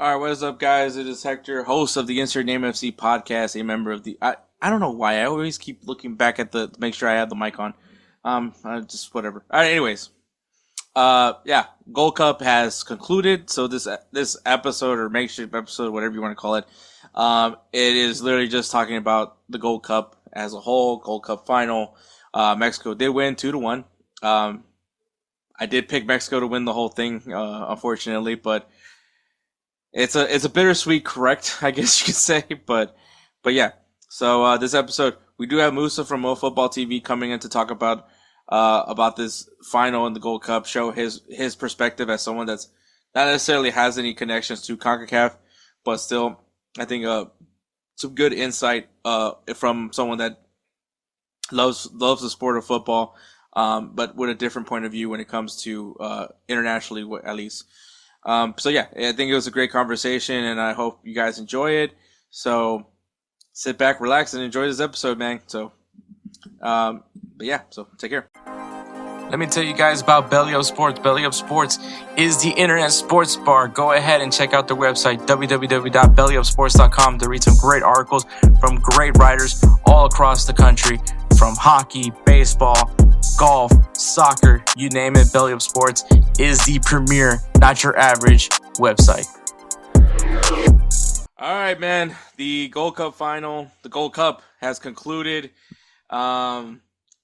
All right, what is up, guys? It is Hector, host of the Insert Name FC podcast, a member of the. I don't know why I always keep looking back at the to make sure I have the mic on. Just whatever. All right, anyways. Yeah, Gold Cup has concluded. So this episode or makeshift episode, whatever you want to call it, it is literally just talking about the Gold Cup as a whole. Gold Cup final. Mexico did win 2-1. I did pick Mexico to win the whole thing, unfortunately, but it's a bittersweet correct, I guess you could say, but yeah. So this episode we do have Moussa from Mo Football TV coming in to talk about this final in the Gold Cup, show his perspective as someone that's not necessarily has any connections to CONCACAF, but still I think some good insight from someone that loves the sport of football, but with a different point of view when it comes to internationally at least. So yeah, I think it was a great conversation, and I hope you guys enjoy it. So sit back, relax, and enjoy this episode, man. So, but yeah, so take care. Let me tell you guys about Belly Up Sports. Belly Up Sports is the internet sports bar. Go ahead and check out their website, www.bellyupsports.com, to read some great articles from great writers all across the country, from hockey, baseball, golf, soccer, you name it. Belly Up Sports is the premier, not your average website. All right, man. The Gold Cup final, the Gold Cup has concluded.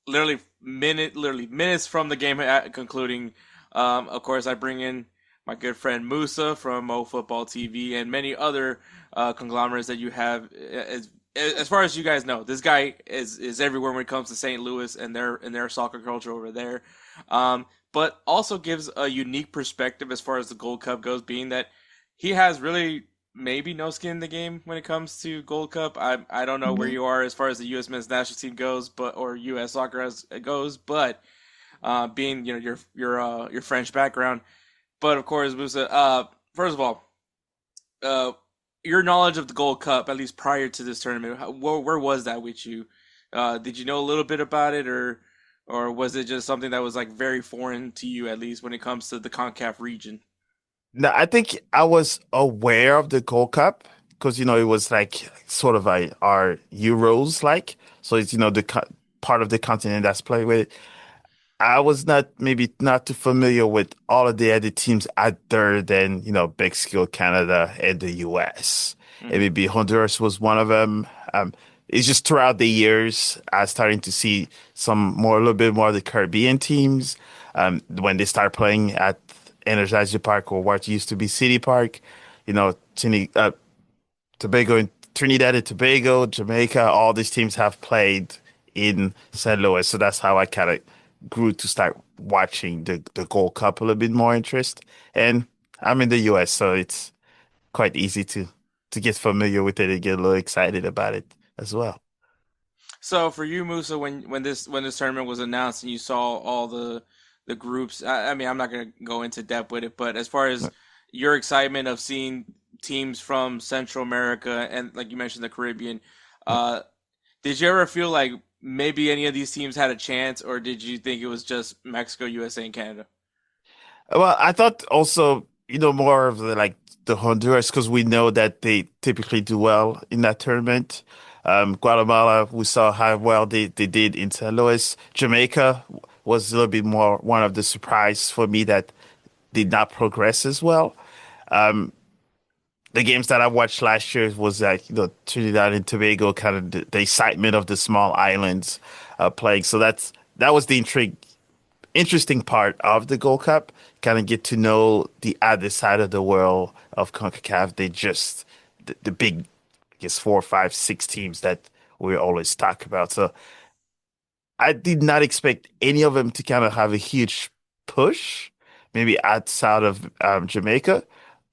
Literally minutes from the game concluding. Of course, I bring in my good friend Moussa from Mo Football TV and many other conglomerates that you have. As far as you guys know, this guy is everywhere when it comes to St. Louis and their soccer culture over there. But also gives a unique perspective as far as the Gold Cup goes, being that he has really maybe no skin in the game when it comes to Gold Cup. I don't know where you are as far as the U.S. men's national team goes, or U.S. soccer as it goes, but being your French background, but of course, Musa. First of all, your knowledge of the Gold Cup, at least prior to this tournament, where was that with you? Did you know a little bit about it, or was it just something that was like very foreign to you, at least when it comes to the CONCACAF region? No, I think I was aware of the Gold Cup because it was like sort of our Euros like. So it's the co part of the continent that's played with. I was maybe not too familiar with all of the other teams other than Mexico, Canada, and the US. And Mm-hmm. maybe Honduras was one of them. It's just throughout the years I was starting to see a little bit more of the Caribbean teams when they start playing at Energizer Park, or what used to be City Park. Tobago and Trinidad and Tobago, Jamaica, all these teams have played in St. Louis. So that's how I kind of grew to start watching the Gold Cup a little bit more interest. And I'm in the US, so it's quite easy to get familiar with it and get a little excited about it as well. So for you, Musa, when this tournament was announced and you saw all the groups, I mean, I'm not gonna go into depth with it, but as far as your excitement of seeing teams from Central America and, like you mentioned, the Caribbean, uh, did you ever feel like maybe any of these teams had a chance, or did you think it was just Mexico, USA, and Canada? Well, I thought also, more of the Honduras, because we know that they typically do well in that tournament. Guatemala, we saw how well they did in St. Louis. Jamaica was a little bit more one of the surprise for me that did not progress as well. Um, the games that I watched last year was like, Trinidad and Tobago, kind of the excitement of the small islands playing. So that was the interesting part of the Gold Cup. Kind of get to know the other side of the world of CONCACAF. They just the big, I guess, four, five, six teams that we always talk about. So I did not expect any of them to kind of have a huge push, maybe outside of Jamaica,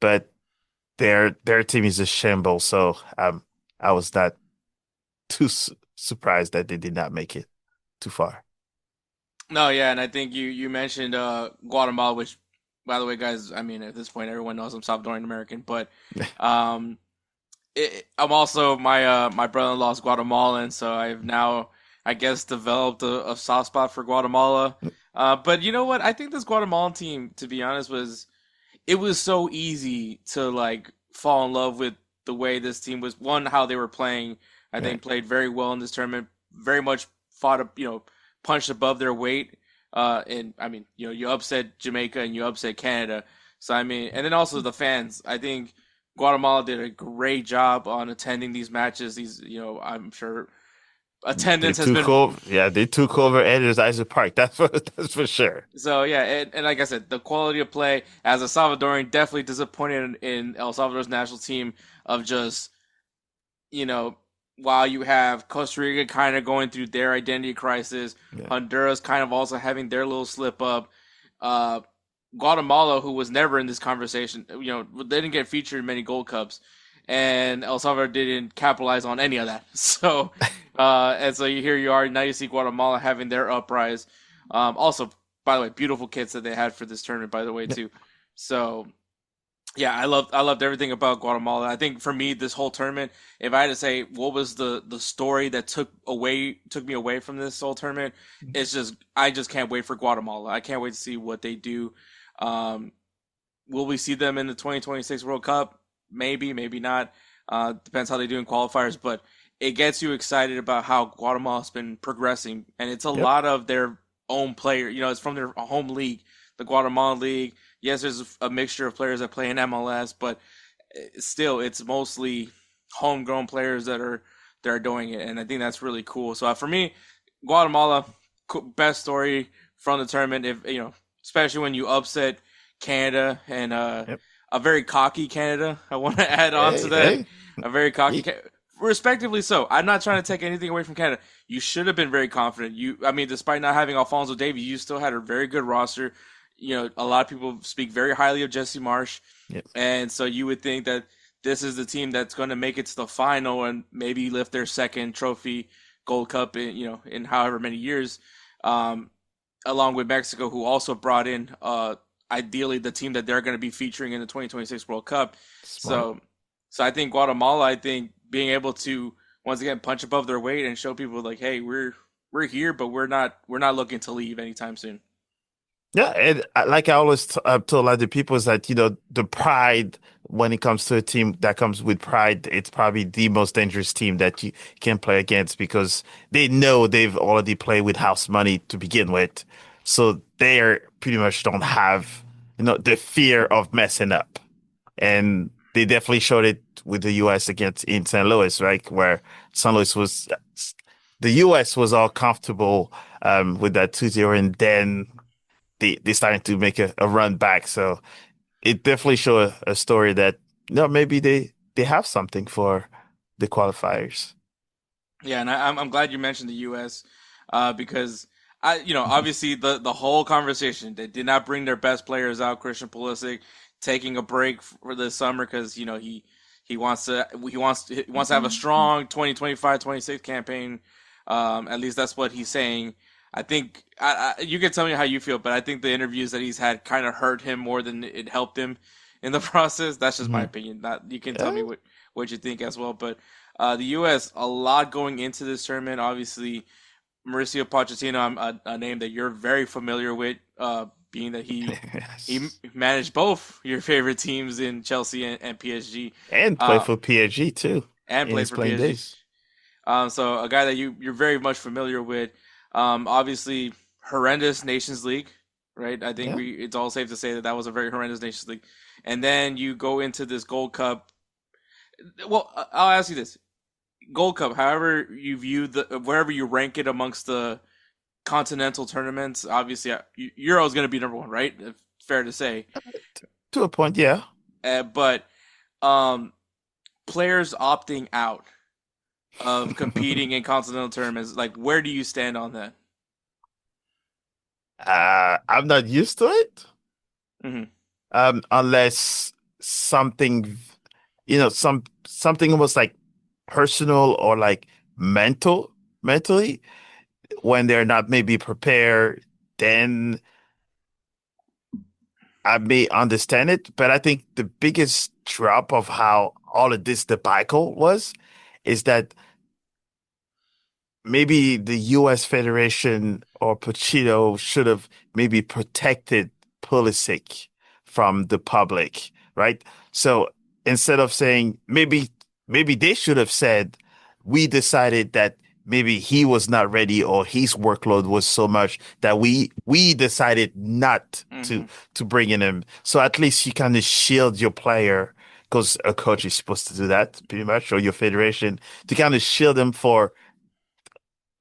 but their team is a shambles. So I was not too surprised that they did not make it too far. No, yeah, and I think you mentioned Guatemala, which, by the way, guys, I mean, at this point, everyone knows I'm Salvadorian American, but um, I'm also my brother-in-law is Guatemalan, so I've now, I guess, developed a soft spot for Guatemala. But you know what? I think this Guatemalan team, to be honest, was so easy to like fall in love with the way this team was. One, how they were playing. I Right. think played very well in this tournament. Very much fought up, punched above their weight. And I mean, you upset Jamaica and you upset Canada. So I mean, and then also the fans. I think Guatemala did a great job on attending these matches. I'm sure They attendance has took been over. Yeah, they took over Energizer Park. That's for sure. so yeah, and like I said, the quality of play as a Salvadorian definitely disappointed in El Salvador's national team of just you know, while you have Costa Rica kind of going through their identity crisis, Yeah. Honduras kind of also having their little slip up, uh, Guatemala, who was never in this conversation, they didn't get featured in many Gold Cups, and El Salvador didn't capitalize on any of that. So, and so here you are now. You see Guatemala having their uprise. Also, by the way, beautiful kits that they had for this tournament, by the way, Yeah. too. So yeah, I loved everything about Guatemala. I think for me, this whole tournament, if I had to say what was the story that took me away from this whole tournament, it's just I just can't wait for Guatemala. I can't wait to see what they do. Um, will we see them in the 2026 World Cup? Maybe, maybe not. Depends how they do in qualifiers, but it gets you excited about how Guatemala's been progressing, and it's a Yep. lot of their own player. It's from their home league, the Guatemala League. Yes, there's a mixture of players that play in MLS, but still, it's mostly homegrown players that are doing it, and I think that's really cool. So for me, Guatemala, best story from the tournament. If especially when you upset Canada and Yep. a very cocky Canada. I want to add on to Hey, that. hey. A very cocky, Ye- respectively so. I'm not trying to take anything away from Canada. You should have been very confident. I mean, despite not having Alfonso Davies, you still had a very good roster. A lot of people speak very highly of Jesse Marsh, Yep. and so you would think that this is the team that's going to make it to the final and maybe lift their second trophy, Gold Cup in however many years. Um, Along with Mexico, who also brought in ideally the team that they're going to be featuring in the 2026 World Cup. Smart. So I think Guatemala, I think being able to once again punch above their weight and show people like, hey, we're here, but we're not looking to leave anytime soon. Yeah, and like I always told other people is that, the pride when it comes to a team that comes with pride, it's probably the most dangerous team that you can play against because they know they've already played with house money to begin with. So they are pretty much don't have, the fear of messing up. And they definitely showed it with the US against in St. Louis, right? Where St. Louis was, the US was all comfortable with that 2-0, and then they started to make a run back. So it definitely showed a story that maybe they have something for the qualifiers. Yeah, and I'm glad you mentioned the U.S. Because obviously the whole conversation they did not bring their best players out. Christian Pulisic taking a break for the summer because he wants to have a strong 2025-26 campaign. At least that's what he's saying. I think you can tell me how you feel, but I think the interviews that he's had kind of hurt him more than it helped him in the process. That's just my Hmm. opinion. Not you can tell me Yeah. what you think as well, but. The U.S. a lot going into this tournament. Obviously, Mauricio Pochettino, a name that you're very familiar with, being that he Yes. managed both your favorite teams in Chelsea and PSG, And play uh, for PSG too and in played his for playing PSG. days. So a guy that you're very much familiar with. Obviously, horrendous Nations League, right? I think Yeah. it's all safe to say that was a very horrendous Nations League. And then you go into this Gold Cup. Well, I'll ask you this: Gold Cup, however you view wherever you rank it amongst the continental tournaments, obviously Euro is going to be number one, right? Fair to say. To a point, yeah. But um, players opting out of competing in continental tournaments, like where do you stand on that? I'm not used to it. Hmm. Unless something, something almost like personal or like mentally, when they're not maybe prepared, then I may understand it. But I think the biggest drop of how all of this debacle was is that maybe the U.S. Federation or Pochettino should have maybe protected Pulisic from the public, right? So instead of saying maybe they should have said we decided that maybe he was not ready or his workload was so much that we decided not Hmm. to bring in him. So at least you kind of shield your player because a coach is supposed to do that pretty much, or your federation to kind of shield them for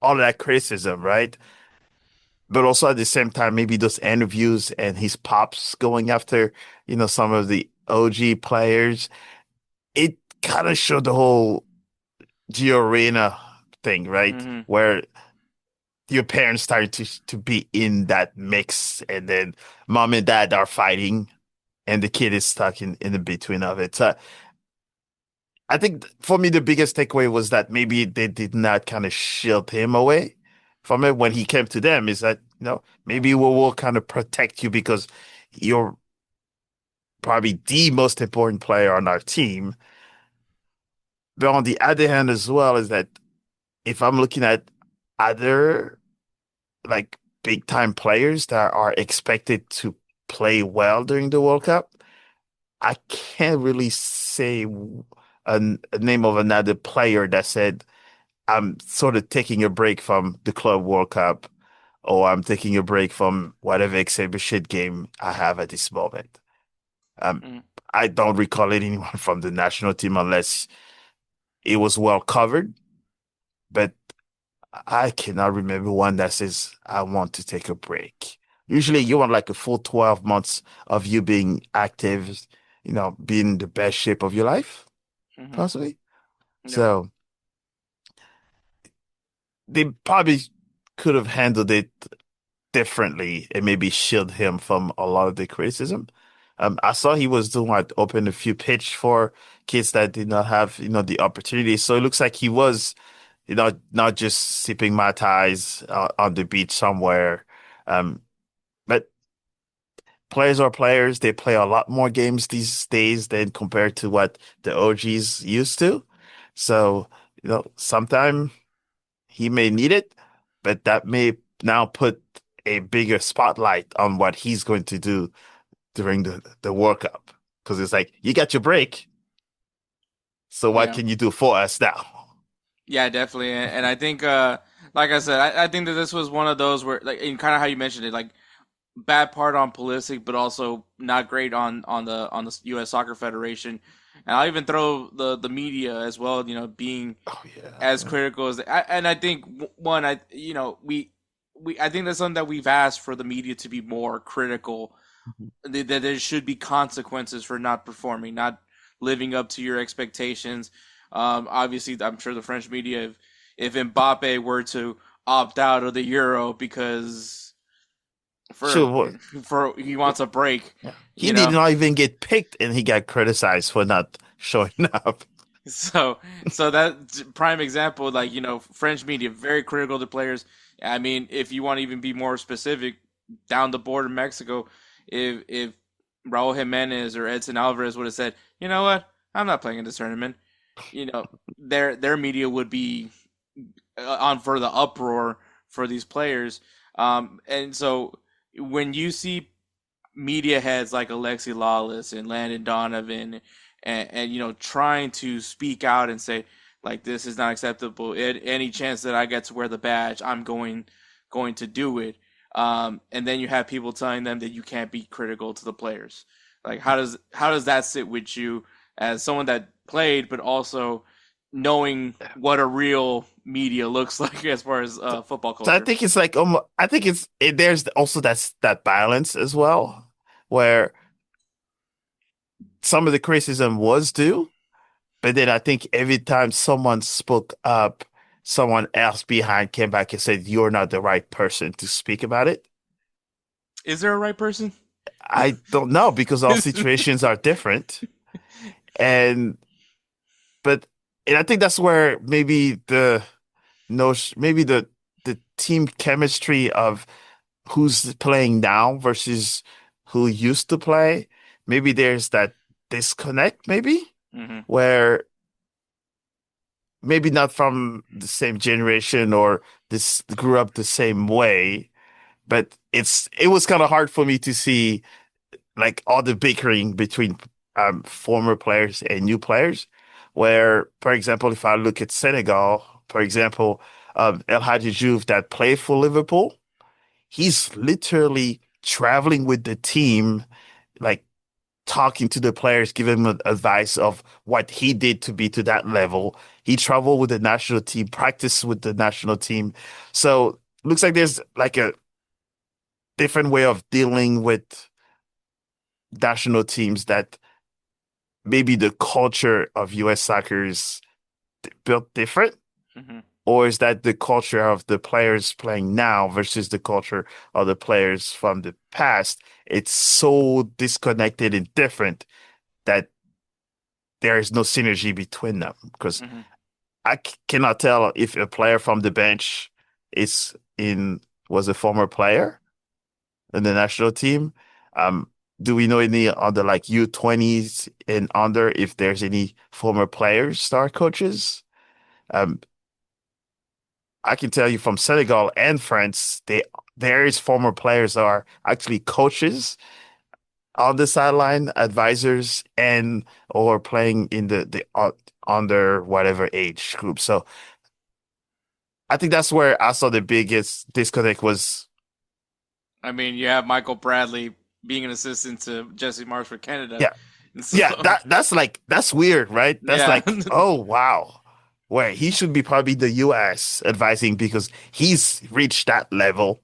all of that criticism, right? But also at the same time, maybe those interviews and his pops going after, some of the OG players, it kind of showed the whole Giorena thing, right? Hmm. Where your parents started to be in that mix, and then mom and dad are fighting, and the kid is stuck in the between of it. So I think for me, the biggest takeaway was that maybe they did not kind of shield him away from it when he came to them. Is that, maybe we will kind of protect you because you're probably the most important player on our team. But on the other hand, as well, is that if I'm looking at other like big time players that are expected to play well during the World Cup, I can't really say a name of another player that said, I'm sort of taking a break from the Club World Cup or I'm taking a break from whatever exhibition game I have at this moment. Um, Hmm. I don't recall anyone from the national team unless it was well covered, but I cannot remember one that says, I want to take a break. Usually you want like a full 12 months of you being active, being the best shape of your life, Hmm. possibly. Yep. So they probably could have handled it differently and maybe shield him from a lot of the criticism. I saw he was doing what open a few pitch for kids that did not have, the opportunity. So it looks like he was, not just sipping mai tais on the beach somewhere. Um, but players are players. They play a lot more games these days than compared to what the OGs used to. So, sometime he may need it, but that may now put a bigger spotlight on what he's going to do during the World Cup. Because it's like, you got your break, so what Yeah. can you do for us now? Yeah, definitely. And I think, like I said, I think that this was one of those where, like, in kind of how you mentioned it, like, bad part on Pulisic, but also not great on the U.S. Soccer Federation. And I'll even throw the media as well, being Oh yeah, as yeah. critical as and I think one, we I think that's something that we've asked for the media to be more critical, Mhm. that there should be consequences for not performing, not living up to your expectations. Obviously, I'm sure the French media, if Mbappe were to opt out of the Euro because for Sure. What? for he wants a break, Yeah. He you did know. not even get picked, and he got criticized for not showing up. So, so that prime example, like, French media very critical to players. I mean, if you want to even be more specific, down the board in Mexico, if Raul Jimenez or Edson Alvarez would have said, you know what, I'm not playing in this tournament, their media would be on for the uproar for these players. And so when you see media heads like Alexi Lawless and Landon Donovan, and trying to speak out and say, like, this is not acceptable. Any chance that I get to wear the badge, I'm going to do it. And then you have people telling them that you can't be critical to the players. Like, how does that sit with you as someone that played, but also knowing what a real media looks like as far as football So I culture? think it's like I think there's also that balance as well, where some of the criticism was due, but then I think every time someone spoke up, someone else behind came back and said, "You're not the right person to speak about it." Is there a right person? I don't know because all situations are different, and but and I think that's where maybe maybe the team chemistry of who's playing now versus who used to play, maybe there's that disconnect, maybe Hmm. where maybe not from the same generation or this grew up the same way, but it was kind of hard for me to see like all the bickering between former players and new players. Where, for example, if I look at Senegal, for example, El Hadji Diouf that played for Liverpool, he's literally traveling with the team, like talking to the players, giving them advice of what he did to be to that level. He traveled with the national team, practiced with the national team. So looks like there's like a different way of dealing with national teams that maybe the culture of US soccer is built different, Hmm. or is that the culture of the players playing now versus the culture of the players from the past? It's so disconnected and different that there is no synergy between them because Hmm. I cannot tell if a player from the bench is in was a former player in the national team. Um, do we know any other like U20s and under if there's any former players, star coaches? Um, I can tell you from Senegal and France, there is former players are actually coaches on the sideline, advisors, and or playing in the under whatever age group. So I think that's where I saw the biggest disconnect was. I mean, you have Michael Bradley being an assistant to Jesse Marsh for Canada, Yeah, and so yeah, that's like that's weird, right? That's yeah, like, oh wow. Where he should be probably the US advising because he's reached that level.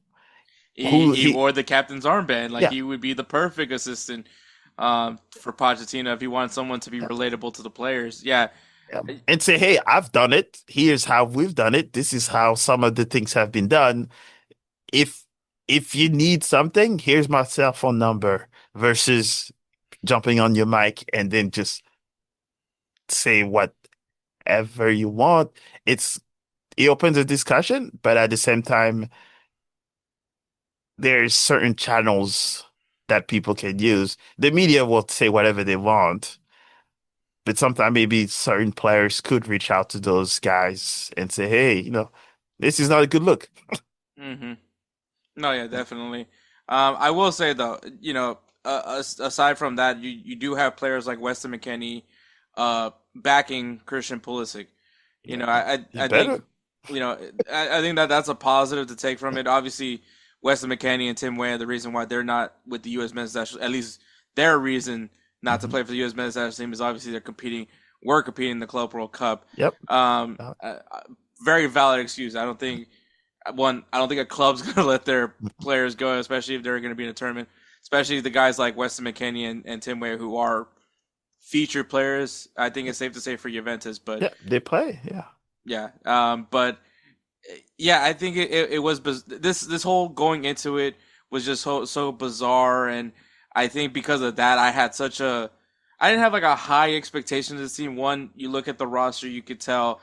he Who he he wore the captain's armband. Like yeah, he would be the perfect assistant for Pochettino if he wanted someone to be yeah, relatable to the players. Yeah, yeah. And say, hey, I've done it. Here's how we've done it. This is how some of the things have been done. If if you need something, here's my cell phone number versus jumping on your mic and then just say whatever you want. It opens a discussion, but at the same time, there's certain channels that people can use. The media will say whatever they want, but sometimes maybe certain players could reach out to those guys and say, hey, this is not a good look. hmm. No, yeah, definitely. I will say though, aside from that, you do have players like Weston McKennie, backing Christian Pulisic. You Yeah, know, I think, better. I think that that's a positive to take from it. Obviously, Weston McKennie and Tim Weah, the reason why they're not with the U.S. men's national, at least their reason not to Hmm. play for the U.S. men's national team is obviously we're competing in the Club World Cup. Yep. Um, Uh, uh, very valid excuse. I don't think a club's going to let their players go, especially if they're going to be in a tournament. Especially the guys like Weston McKennie and Tim Weah, who are featured players. I think it's safe to say for Juventus, but yeah, they play. Yeah. yeah. But yeah, I think it was this whole going into it was just so bizarre, and I think because of that, I didn't have like a high expectation of this team. One, you look at the roster, you could tell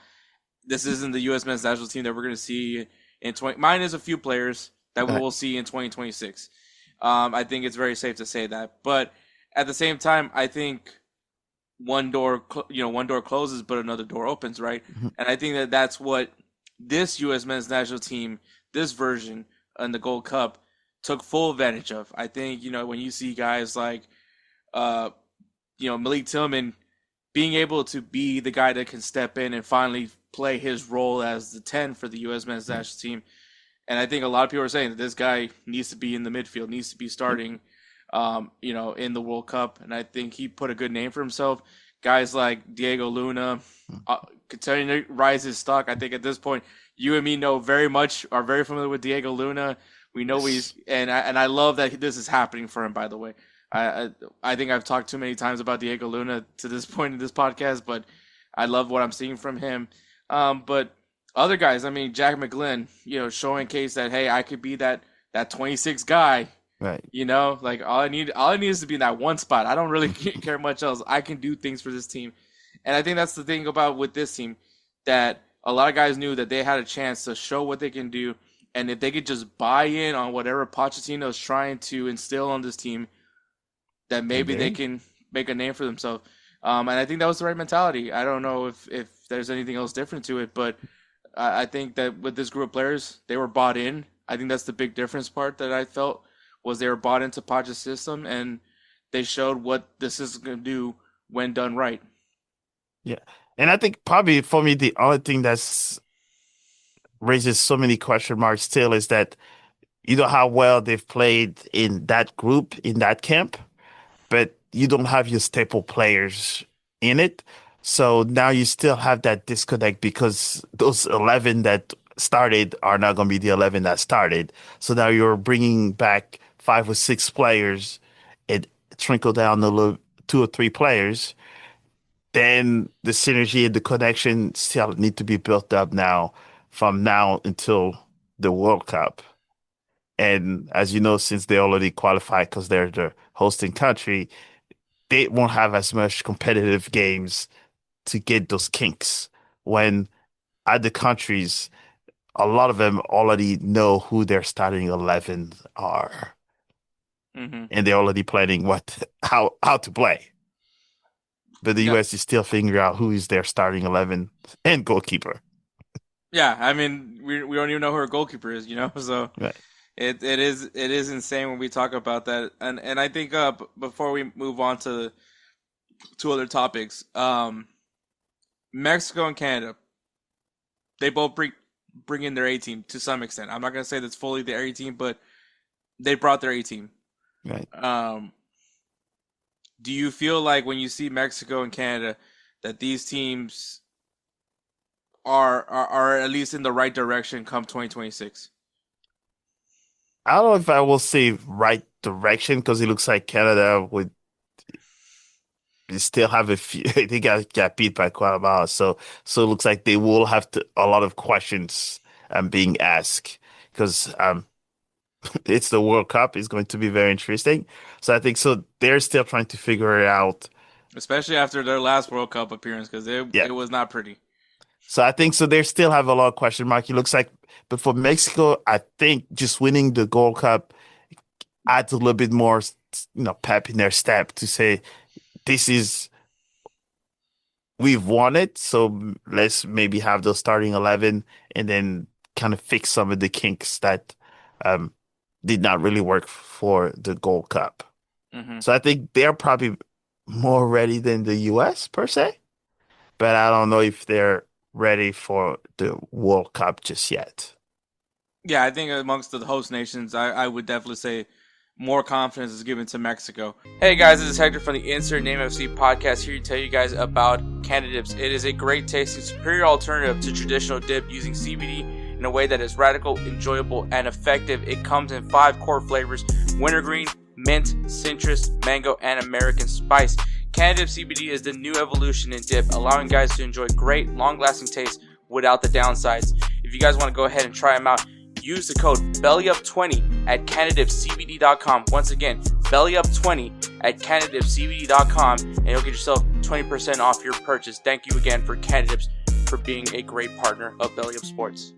this isn't the U.S. men's national team that we're going to see in 20. Mine is a few players that we Right. will see in 2026. I think it's very safe to say that, but at the same time, I think one door closes, but another door opens, right? Mhm. And I think that that's what this U.S. men's national team, this version in the Gold Cup, took full advantage of. I think when you see guys like uh, Malik Tillman being able to be the guy that can step in and finally play his role as the 10 for the U.S. men's Yeah. national team. And I think a lot of people are saying that this guy needs to be in the midfield, needs to be Yep. starting, in the World Cup. And I think he put a good name for himself. Guys like Diego Luna continue to rise his stock. I think at this point, you and me are very familiar with Diego Luna. We know Yes. and I love that this is happening for him. By the way, I, I I think I've talked too many times about Diego Luna to this point in this podcast, but I love what I'm seeing from him. But other guys, I mean, Jack McGlynn, showing case that hey, I could be that 26 guy. Right. Like all I need is to be in that one spot. I don't really care much else. I can do things for this team, and I think that's the thing about with this team that a lot of guys knew that they had a chance to show what they can do, and if they could just buy in on whatever Pochettino is trying to instill on this team, that And maybe they they can make a name for themselves. And I think that was the right mentality. I don't know if there's anything else different to it, but I think that with this group of players, they were bought in. I think that's the big difference part that I felt was they were bought into Podge's system, and they showed what this is going to do when done right. Yeah. And I think probably for me, the only thing that's raises so many question marks still is that you know how well they've played in that group, in that camp, but you don't have your staple players in it. So now you still have that disconnect because those 11 that started are not going to be the 11 that started. So now you're bringing back 5 or 6 players and trickle down a little 2 or 3 players. Then the synergy and the connection still need to be built up now from now until the World Cup. And as you know, since they already qualified because they're the hosting country, they won't have as much competitive games to get those kinks. When other countries, a lot of them already know who their starting 11 are, Hmm. and they're already planning what how to play. But the Yeah, US is still figuring out who is their starting 11 and goalkeeper. yeah. I mean, we don't even know who our goalkeeper is, you know. So Right. it is insane when we talk about that. And I think before we move on to other topics, Mexico and Canada, they both bring in their A team to some extent. I'm not gonna say that's fully their A team, but they brought their A team. Right. Um, do you feel like when you see Mexico and Canada that these teams are at least in the right direction come 2026? I don't know if I will say right direction because it looks like Canada would still have a few. They got beat by Guatemala, so it looks like they will have a lot of questions being asked because it's the World Cup. It's going to be very interesting. So I think so. They're still trying to figure it out. Especially after their last World Cup appearance, because Yeah. it was not pretty. So I think so. They still have a lot of question mark. It looks like, but for Mexico, I think just winning the Gold Cup adds a little bit more, pep in their step to say this is we've won it, so let's maybe have the starting 11 and then kind of fix some of the kinks that um, did not really work for the Gold Cup. Hmm. So I think they're probably more ready than the US per se, but I don't know if they're ready for the World Cup just yet. Yeah, I think amongst the host nations, I would definitely say more confidence is given to Mexico. Hey guys, this is Hector from the Insert Name FC podcast here to tell you guys about candidates. It is a great tasting, superior alternative to traditional dip using CBD in a way that is radical, enjoyable, and effective. It comes in 5 core flavors: wintergreen, mint, citrus, mango, and American spice. Candid CBD is the new evolution in dip, allowing guys to enjoy great, long-lasting taste without the downsides. If you guys want to go ahead and try them out, use the code BELLYUP20 at CanadiveCBD.com. Once again, BELLYUP20 at CanadiveCBD.com, and you'll get yourself 20% off your purchase. Thank you again for Canadives for being a great partner of Belly Up Sports.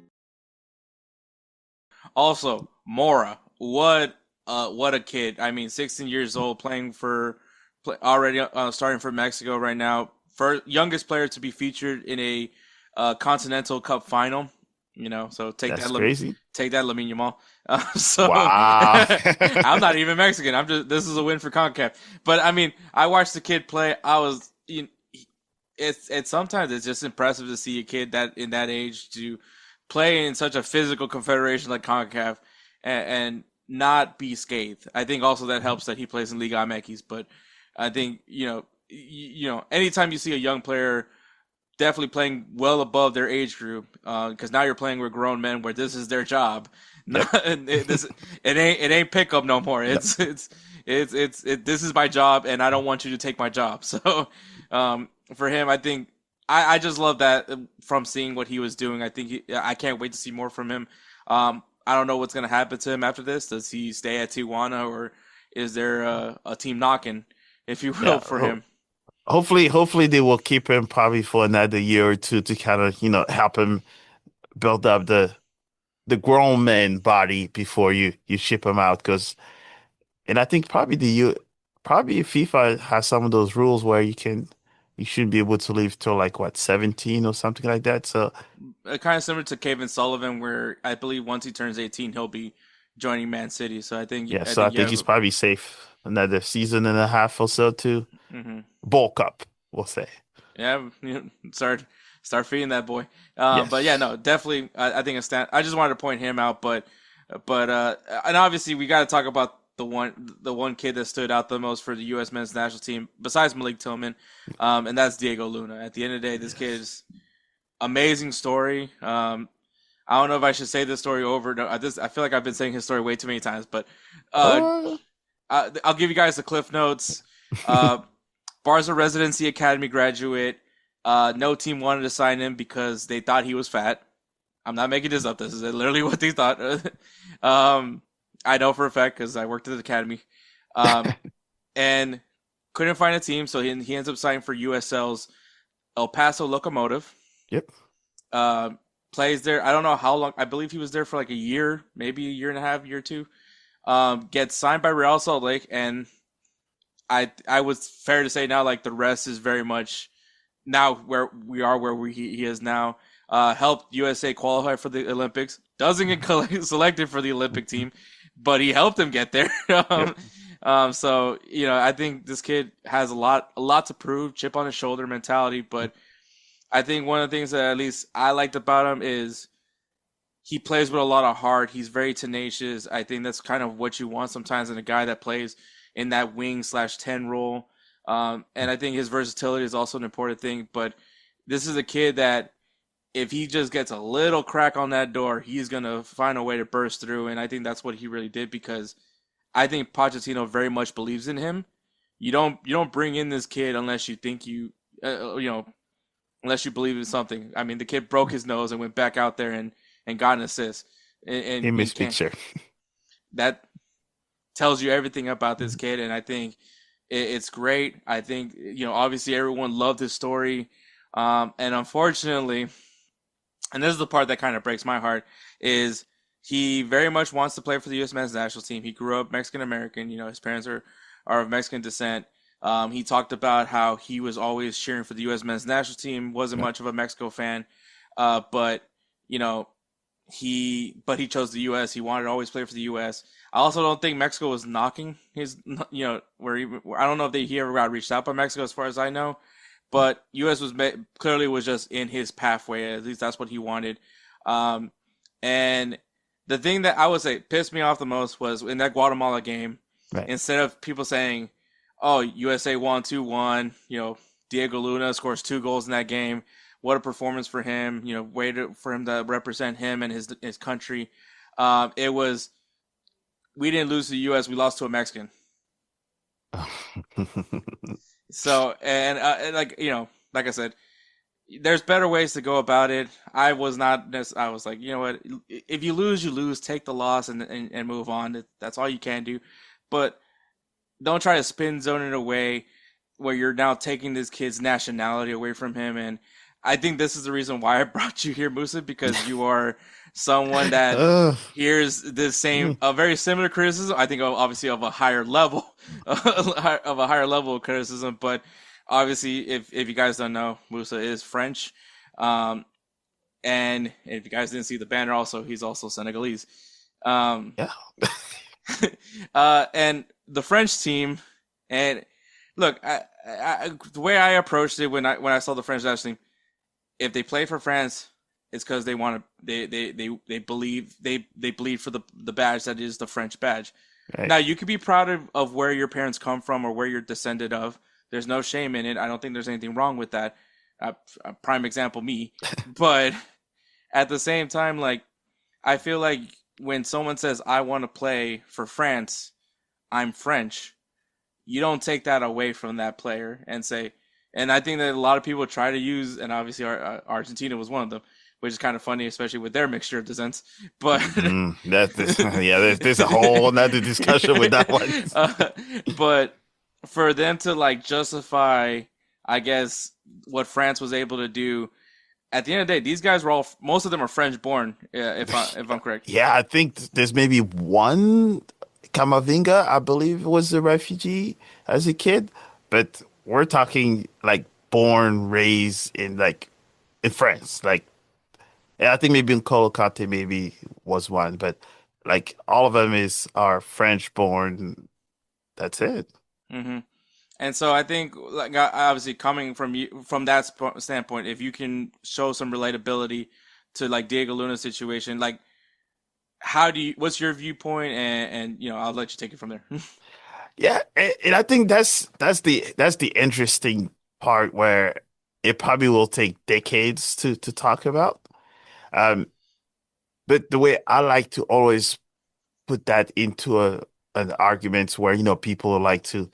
Also, Mora, what a kid! I mean, 16 years old, playing for already starting for Mexico right now. First youngest player to be featured in a Continental Cup final. You know, so That's crazy. take that, Lamine Yamal. So Wow. I'm not even Mexican. I'm just this is a win for Concacaf. But I mean, I watched the kid play. I was it's sometimes it's just impressive to see a kid that in that age to play in such a physical confederation like CONCACAF and not be scathed. I think also that helps that he plays in Liga MX. But I think anytime you see a young player definitely playing well above their age group, because now you're playing with grown men where this is their job. Yep. Not, it ain't pickup no more. No. This is my job, and I don't want you to take my job. So, for him, I think I just love that from seeing what he was doing. I think I can't wait to see more from him. I don't know what's gonna happen to him after this. Does he stay at Tijuana, or is there a team knocking, if you will, Yeah. for him? Hopefully they will keep him probably for another year or two to kind of, help him build up the grown man body before you ship him out. And I think probably probably FIFA has some of those rules where you shouldn't be able to leave till like what 17 or something like that. So Kind of similar to Kevin Sullivan, where I believe once he turns 18, he'll be joining Man City. So Yeah, I so I think you think he's have. probably safe another season and a half or so to Hmm. bulk up, we'll say. Yeah, start feeding that boy. But yeah, Yes. no, definitely. I think a stand. I just wanted to point him out, but and obviously we got to talk about the one kid that stood out the most for the U.S. men's national team besides Malik Tillman, and that's Diego Luna. At the end of the day, this kid Yes. is amazing story. I don't know if I should say this story over. No, I feel like I've been saying his story way too many times, but uh, Uh, I'll give you guys the cliff notes. Uh, Barca Residency Academy graduate. No team wanted to sign him because they thought he was fat. I'm not making this up. This is literally what they thought. um, I know for a fact because I worked at the academy. Um, and couldn't find a team, so he ends up signing for USL's El Paso Locomotive. yep. Uh, Plays there. I don't know how long. I believe he was there for like a year, maybe a year and a half, year or two. Gets signed by Real Salt Lake, and I was fair to say now like the rest is very much now where we are where he is now. Helped USA qualify for the Olympics. Doesn't get selected for the Olympic team, but he helped them get there. Yep. So I think this kid has a lot to prove. Chip on his shoulder mentality, but I think one of the things that at least I liked about him is he plays with a lot of heart. He's very tenacious. I think that's kind of what you want sometimes in a guy that plays in that wing/10 role. And I think his versatility is also an important thing. But this is a kid that if he just gets a little crack on that door, he's gonna find a way to burst through. And I think that's what he really did because I think Pochettino very much believes in him. You don't bring in this kid unless you think unless you believe in something. I mean, the kid broke his nose and went back out there and got an assist, In and this can't picture. that tells you everything about this kid. And I think it's great. I think obviously everyone loved his story, and unfortunately, and this is the part that kind of breaks my heart, is he very much wants to play for the U.S. men's national team. He grew up Mexican American. His parents are of Mexican descent. He talked about how he was always cheering for the U.S. men's national team. Wasn't Yeah. much of a Mexico fan, but you know he chose the U.S. He wanted to always play for the U.S. I also don't think Mexico was knocking his where I don't know if he ever got reached out by Mexico as far as I know, but U.S. clearly was just in his pathway. At least that's what he wanted. Um, and the thing that I would say pissed me off the most was in that Guatemala game. Right. Instead of people saying, "Oh, USA won 2-1," Diego Luna scores 2 goals in that game. What a performance for him! For him to represent him and his country. It was we didn't lose to the U.S. We lost to a Mexican. So and like I said, there's better ways to go about it. I was not. I was like, you know what? If you lose, you lose. Take the loss and move on. That's all you can do. But don't try to spin zone it away where you're now taking this kid's nationality away from him. And I think this is the reason why I brought you here, Musa, because you are someone that Uh, hears this mm, a very similar criticism. I think obviously of a higher level, of a higher level of criticism. But obviously, if you guys don't know, Musa is French. Um, and if you guys didn't see the banner, also he's also Senegalese. Um, yeah. and the French team, and look, the way I approached it when I saw the French national team, if they play for France, it's because they want to. They believe they bleed for the badge that is the French badge. Right. Now you could be proud of where your parents come from or where you're descended of. There's no shame in it. I don't think there's anything wrong with that. Prime example, me. But at the same time, like I feel like when someone says I want to play for France, I'm French. You don't take that away from that player and say. And I think that a lot of people try to use, and obviously Argentina was one of them, which is kind of funny, especially with their mixture of descents. But Yeah, there's a whole another discussion with that one. uh, but for them to like justify, I guess, what France was able to do at the end of the day, these guys were most of them are French born, if I'm correct. Yeah, I think there's maybe one Kamavinga, I believe, was a refugee as a kid, but we're talking like born, raised in in France. Like, yeah, I think maybe N'Golo Kante maybe was one, but Like all of them is are French born. That's it. Hmm. And so I think, like, obviously coming from you from that standpoint, if you can show some relatability to like Diego Luna's situation, like how do you? What's your viewpoint? And I'll let you take it from there. Yeah, and I think that's the interesting part where it probably will take decades to talk about. Um, but the way I like to always put that into a an argument where people like to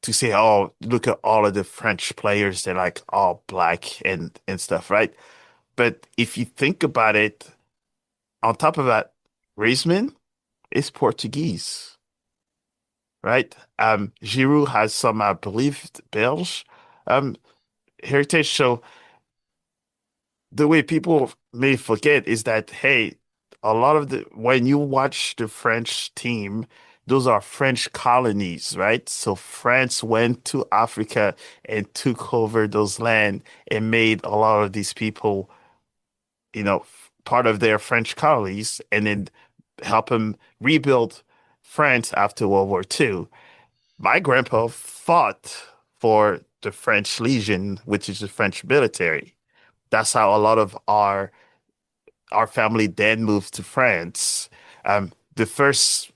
say, oh, look at all of the French players, they're like all black and stuff, right? But if you think about it, on top of that, Griezmann is Portuguese, right? Giroud has some, I believe, Belge um, heritage. So the way people may forget is that, hey, a lot of the when you watch the French team, those are French colonies, right? So France went to Africa and took over those land and made a lot of these people, part of their French colonies, and then help them rebuild France after World War II. My grandpa fought for the French Legion, which is the French military. That's how a lot of our family then moved to France. The first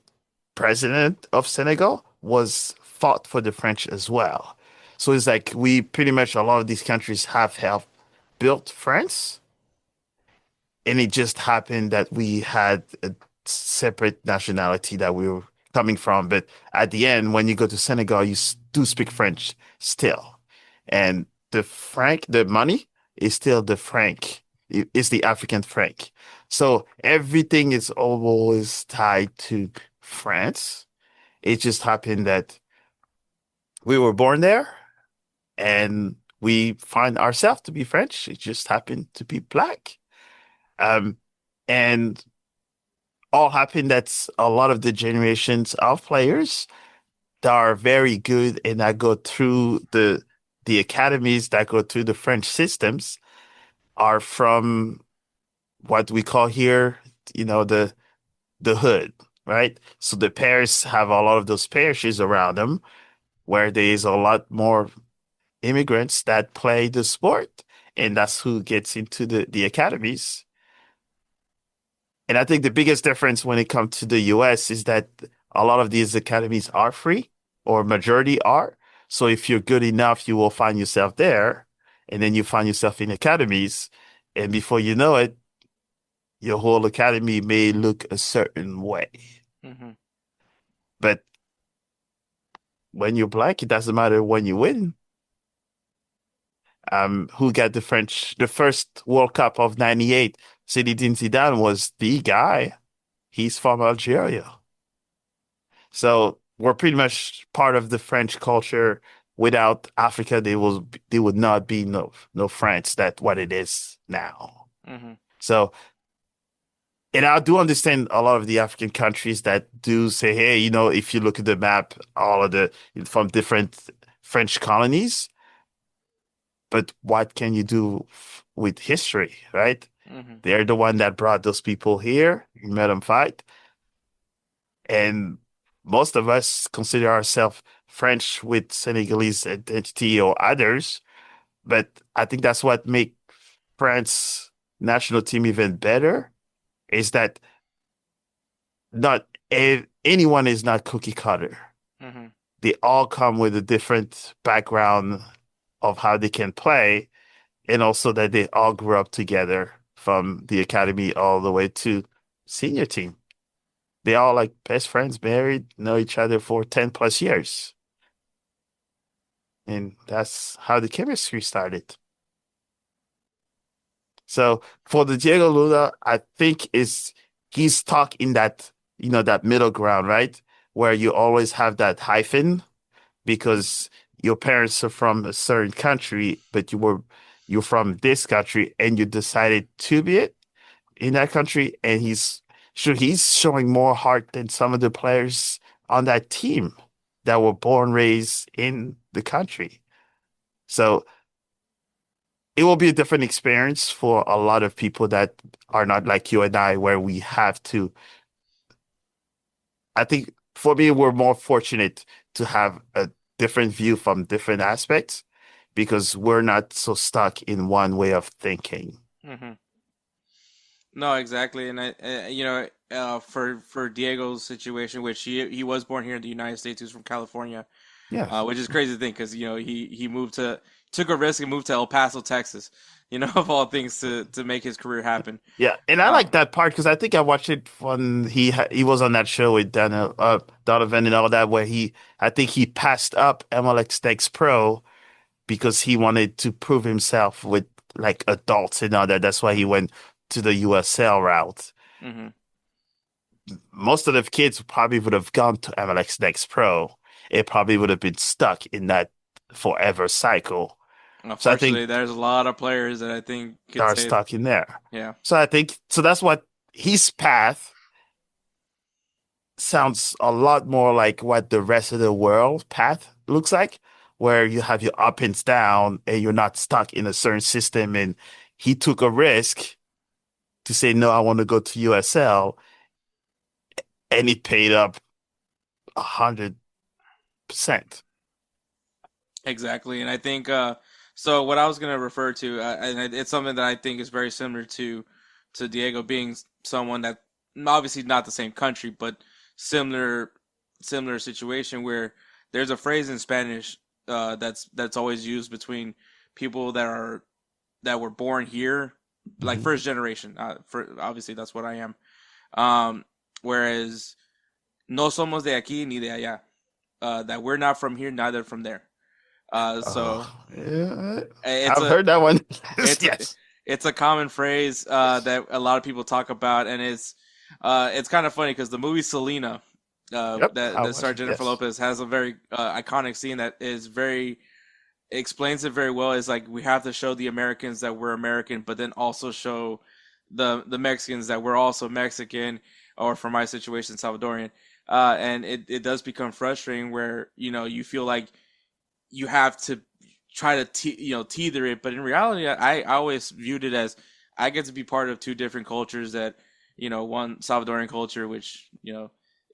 president of Senegal was fought for the French as well. So it's like we pretty much a lot of these countries have helped built France, and it just happened that we had a separate nationality that we were coming from. But at the end, when you go to Senegal, you do speak French still, and the money is still the franc. It's the African franc. So everything is always tied to France. It just happened that we were born there and we find ourselves to be French. It just happened to be black. Um, and all happened that's a lot of the generations of players that are very good and that go through the academies that go through the French systems are from what we call here, the hood, right? So the pairs have a lot of those parishes around them where there is a lot more immigrants that play the sport, and that's who gets into the academies. And I think the biggest difference when it comes to the US is that a lot of these academies are free, or majority are. So if you're good enough, you will find yourself there, and then you find yourself in academies, and before you know it, your whole academy may look a certain way. Hmm. But when you're black, it doesn't matter when you win. Who got the first World Cup of '98? Zinedine Zidane was the guy. He's from Algeria. So we're pretty much part of the French culture. Without Africa, there would not be no France. That's what it is now. Hmm. So, and I do understand a lot of the African countries that do say, hey, if you look at the map, all of the from different French colonies, but what can you do with history, right? Hmm. They're the one that brought those people here. You met them fight. And most of us consider ourselves French with Senegalese identity or others. But I think that's what makes France national team even better is that not anyone is not cookie cutter. Hmm. They all come with a different background of how they can play, and also that they all grew up together from the academy all the way to senior team. They all like best friends, married, know each other for 10 plus years. And that's how the chemistry started. So for the Diego Luna, I think he's stuck in that middle ground, right? Where you always have that hyphen because your parents are from a certain country, but you're from this country and you decided to be it in that country. And he's showing more heart than some of the players on that team that were born, raised in the country. So it will be a different experience for a lot of people that are not like you and I, where we have to I think for me, we're more fortunate to have a different view from different aspects because we're not so stuck in one way of thinking. Hmm. No, exactly, and for Diego's situation, which he was born here in the United States, he was from California, Yes. which is crazy to think because he moved to took a risk and moved to El Paso, Texas, of all things to make his career happen. Yeah, and I Uh, like that part because I think I watched it when he was on that show with Daniel Donovan and all that, where I think he passed up MLX Next Pro because he wanted to prove himself with like adults and all that. That's why he went to the USL route. hmm. Most of the kids probably would have gone to MLX Next Pro. It probably would have been stuck in that forever cycle. So I think Unfortunately, there's a lot of players that I think could they're say, stuck in there. yeah, So I think so that's what his path sounds a lot more like what the rest of the world path looks like, where you have your up and down and you're not stuck in a certain system. And he took a risk to say, no, I want to go to USL, and it paid up 100%. exactly. And I think so. What I was going to refer to, and it's something that I think is very similar to Diego being someone that obviously not the same country, but similar similar situation where there's a phrase in Spanish that's always used between people that were born here, like Hmm. first generation. For obviously that's what I am. Um, whereas no somos de aquí ni de allá. That we're not from here, neither from there. So Yeah, it's I've a heard that one. it's a, Yes. it's a common phrase that a lot of people talk about, and it's kind of funny because the movie Selena, Yep. I that watched starred it. Jennifer Yes. Lopez, has a very iconic scene that is very explains it very well. Is like we have to show the Americans that we're American, but then also show the Mexicans that we're also Mexican, or for my situation, Salvadorian. And it does become frustrating where you feel like you have to try to teeter it, but in reality, I always viewed it as I get to be part of two different cultures that one Salvadorian culture, which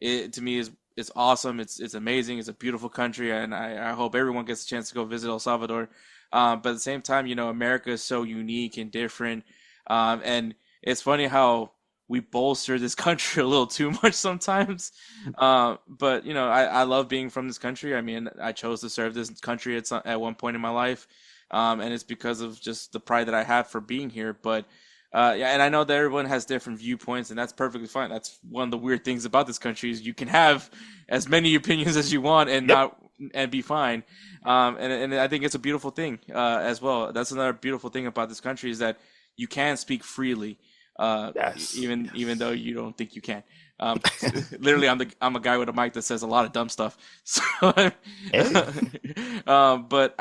it to me is it's awesome, it's amazing, it's a beautiful country, and I hope everyone gets a chance to go visit El Salvador. But at the same time, America is so unique and different, and it's funny how we bolster this country a little too much sometimes. But I love being from this country. I mean, I chose to serve this country at one point in my life, and it's because of just the pride that I have for being here. But yeah, and I know that everyone has different viewpoints, and that's perfectly fine. That's one of the weird things about this country is you can have as many opinions as you want and Yep. not and be fine. And I think it's a beautiful thing as well. That's another beautiful thing about this country is that you can speak freely, Yes. even Yes. though you don't think you can. Literally, I'm a guy with a mic that says a lot of dumb stuff. So, Hey. but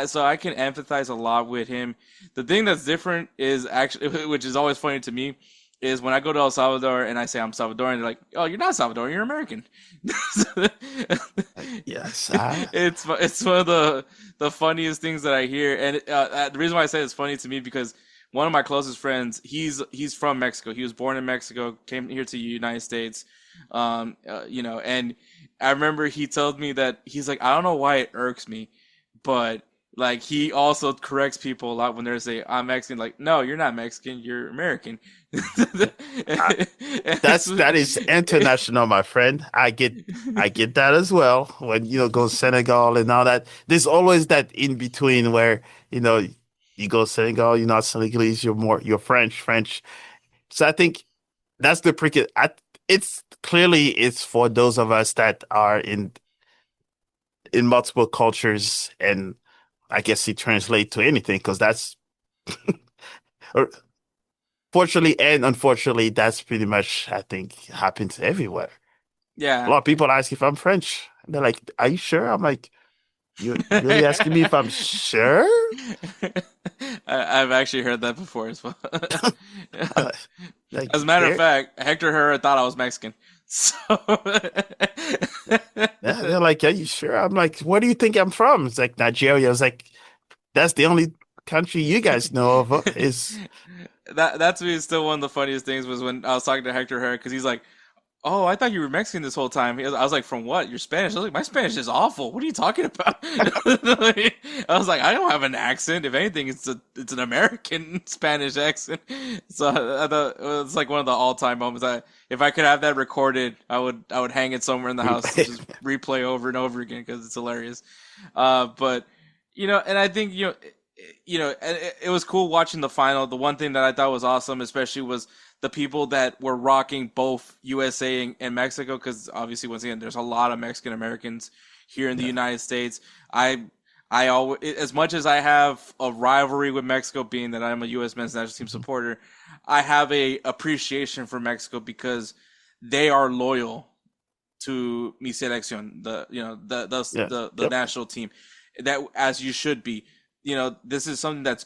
so I can empathize a lot with him. The thing that's different is actually, which is always funny to me, is when I go to El Salvador and I say I'm Salvadorian, they're like, "Oh, you're not Salvadorian, you're American." Yes. It's one of the funniest things that I hear, and the reason why I say it's funny to me because one of my closest friends, he's from Mexico. He was born in Mexico, came here to the United States, and I remember he told me that he's like, I don't know why it irks me, but like he also corrects people a lot when they say I'm Mexican. Like, no, you're not Mexican, you're American. I, that is international, my friend. I get that as well. When go Senegal and all that, there's always that in between where you go Senegal, you're not Senegalese, you're French. So I think that's the cricket. It's for those of us that are in multiple cultures, and I guess it translates to anything because that's or fortunately and unfortunately that's pretty much I think happens everywhere. A Yeah. lot of people ask if I'm French. And they're like, "Are you sure?" I'm like, "You really asking me if I'm sure?" I've actually heard that before as well. Uh, like As a matter of they're fact, Hector Herrera thought I was Mexican. So they're like, "Are you sure?" I'm like, "Where do you think I'm from?" It's like Nigeria. I was like, "That's the only country you guys know of is." that to me is still one of the funniest things was when I was talking to Hector Herrera because he's like, oh, I thought you were Mexican this whole time. I was like, from what? You're Spanish? I was like, my Spanish is awful. What are you talking about? I was like, I don't have an accent. If anything, it's an American Spanish accent. So I thought it was like one of the all time moments. If I could have that recorded, I would hang it somewhere in the house to just replay over and over again because it's hilarious. But and I think it was cool watching the final. The one thing that I thought was awesome, especially, was the people that were rocking both USA and Mexico, because obviously, once again, there's a lot of Mexican Americans here in the Yeah. United States. I always, as much as I have a rivalry with Mexico, being that I'm a U.S. men's national team supporter, I have a appreciation for Mexico because they are loyal to mi selección, Yeah. the Yep. national team, that as you should be. This is something that's,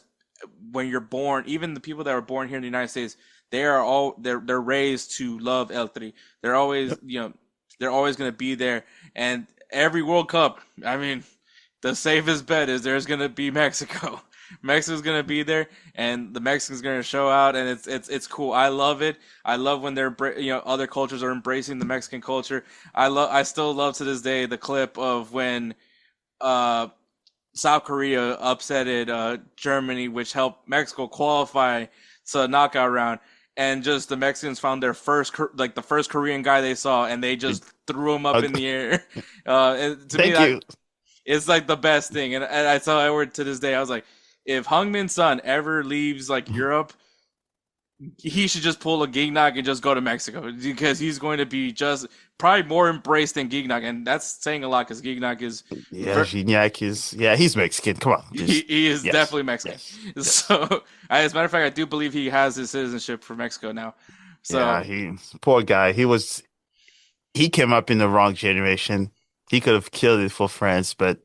when you're born, even the people that are born here in the United States, they're raised to love El Tri. They're always Yep. they're always going to be there. And every World Cup, I mean, the safest bet is there's going to be Mexico. Mexico's going to be there, and the Mexicans going to show out, and it's cool. I love it. I love when other cultures are embracing the Mexican culture. I still love to this day the clip of when uh South Korea upsetted Germany, which helped Mexico qualify to a knockout round. And just the Mexicans found their the first Korean guy they saw, and they just threw him up Uh, in the air. And to me, Thank that you. is like the best thing. And I saw that word to this day. I was like, if Heung-min Son ever leaves like Europe, he should just pull a Gignac and just go to Mexico, because he's going to be just probably more embraced than Gignac, and that's saying a lot because Gignac is Yeah, Gignac is, yeah, he's Mexican. Come on, just he is yes, definitely Mexican. yes, yes. So, as a matter of fact, I do believe he has his citizenship for Mexico now. Yeah, So, he poor guy. He came up in the wrong generation. He could have killed it for France, but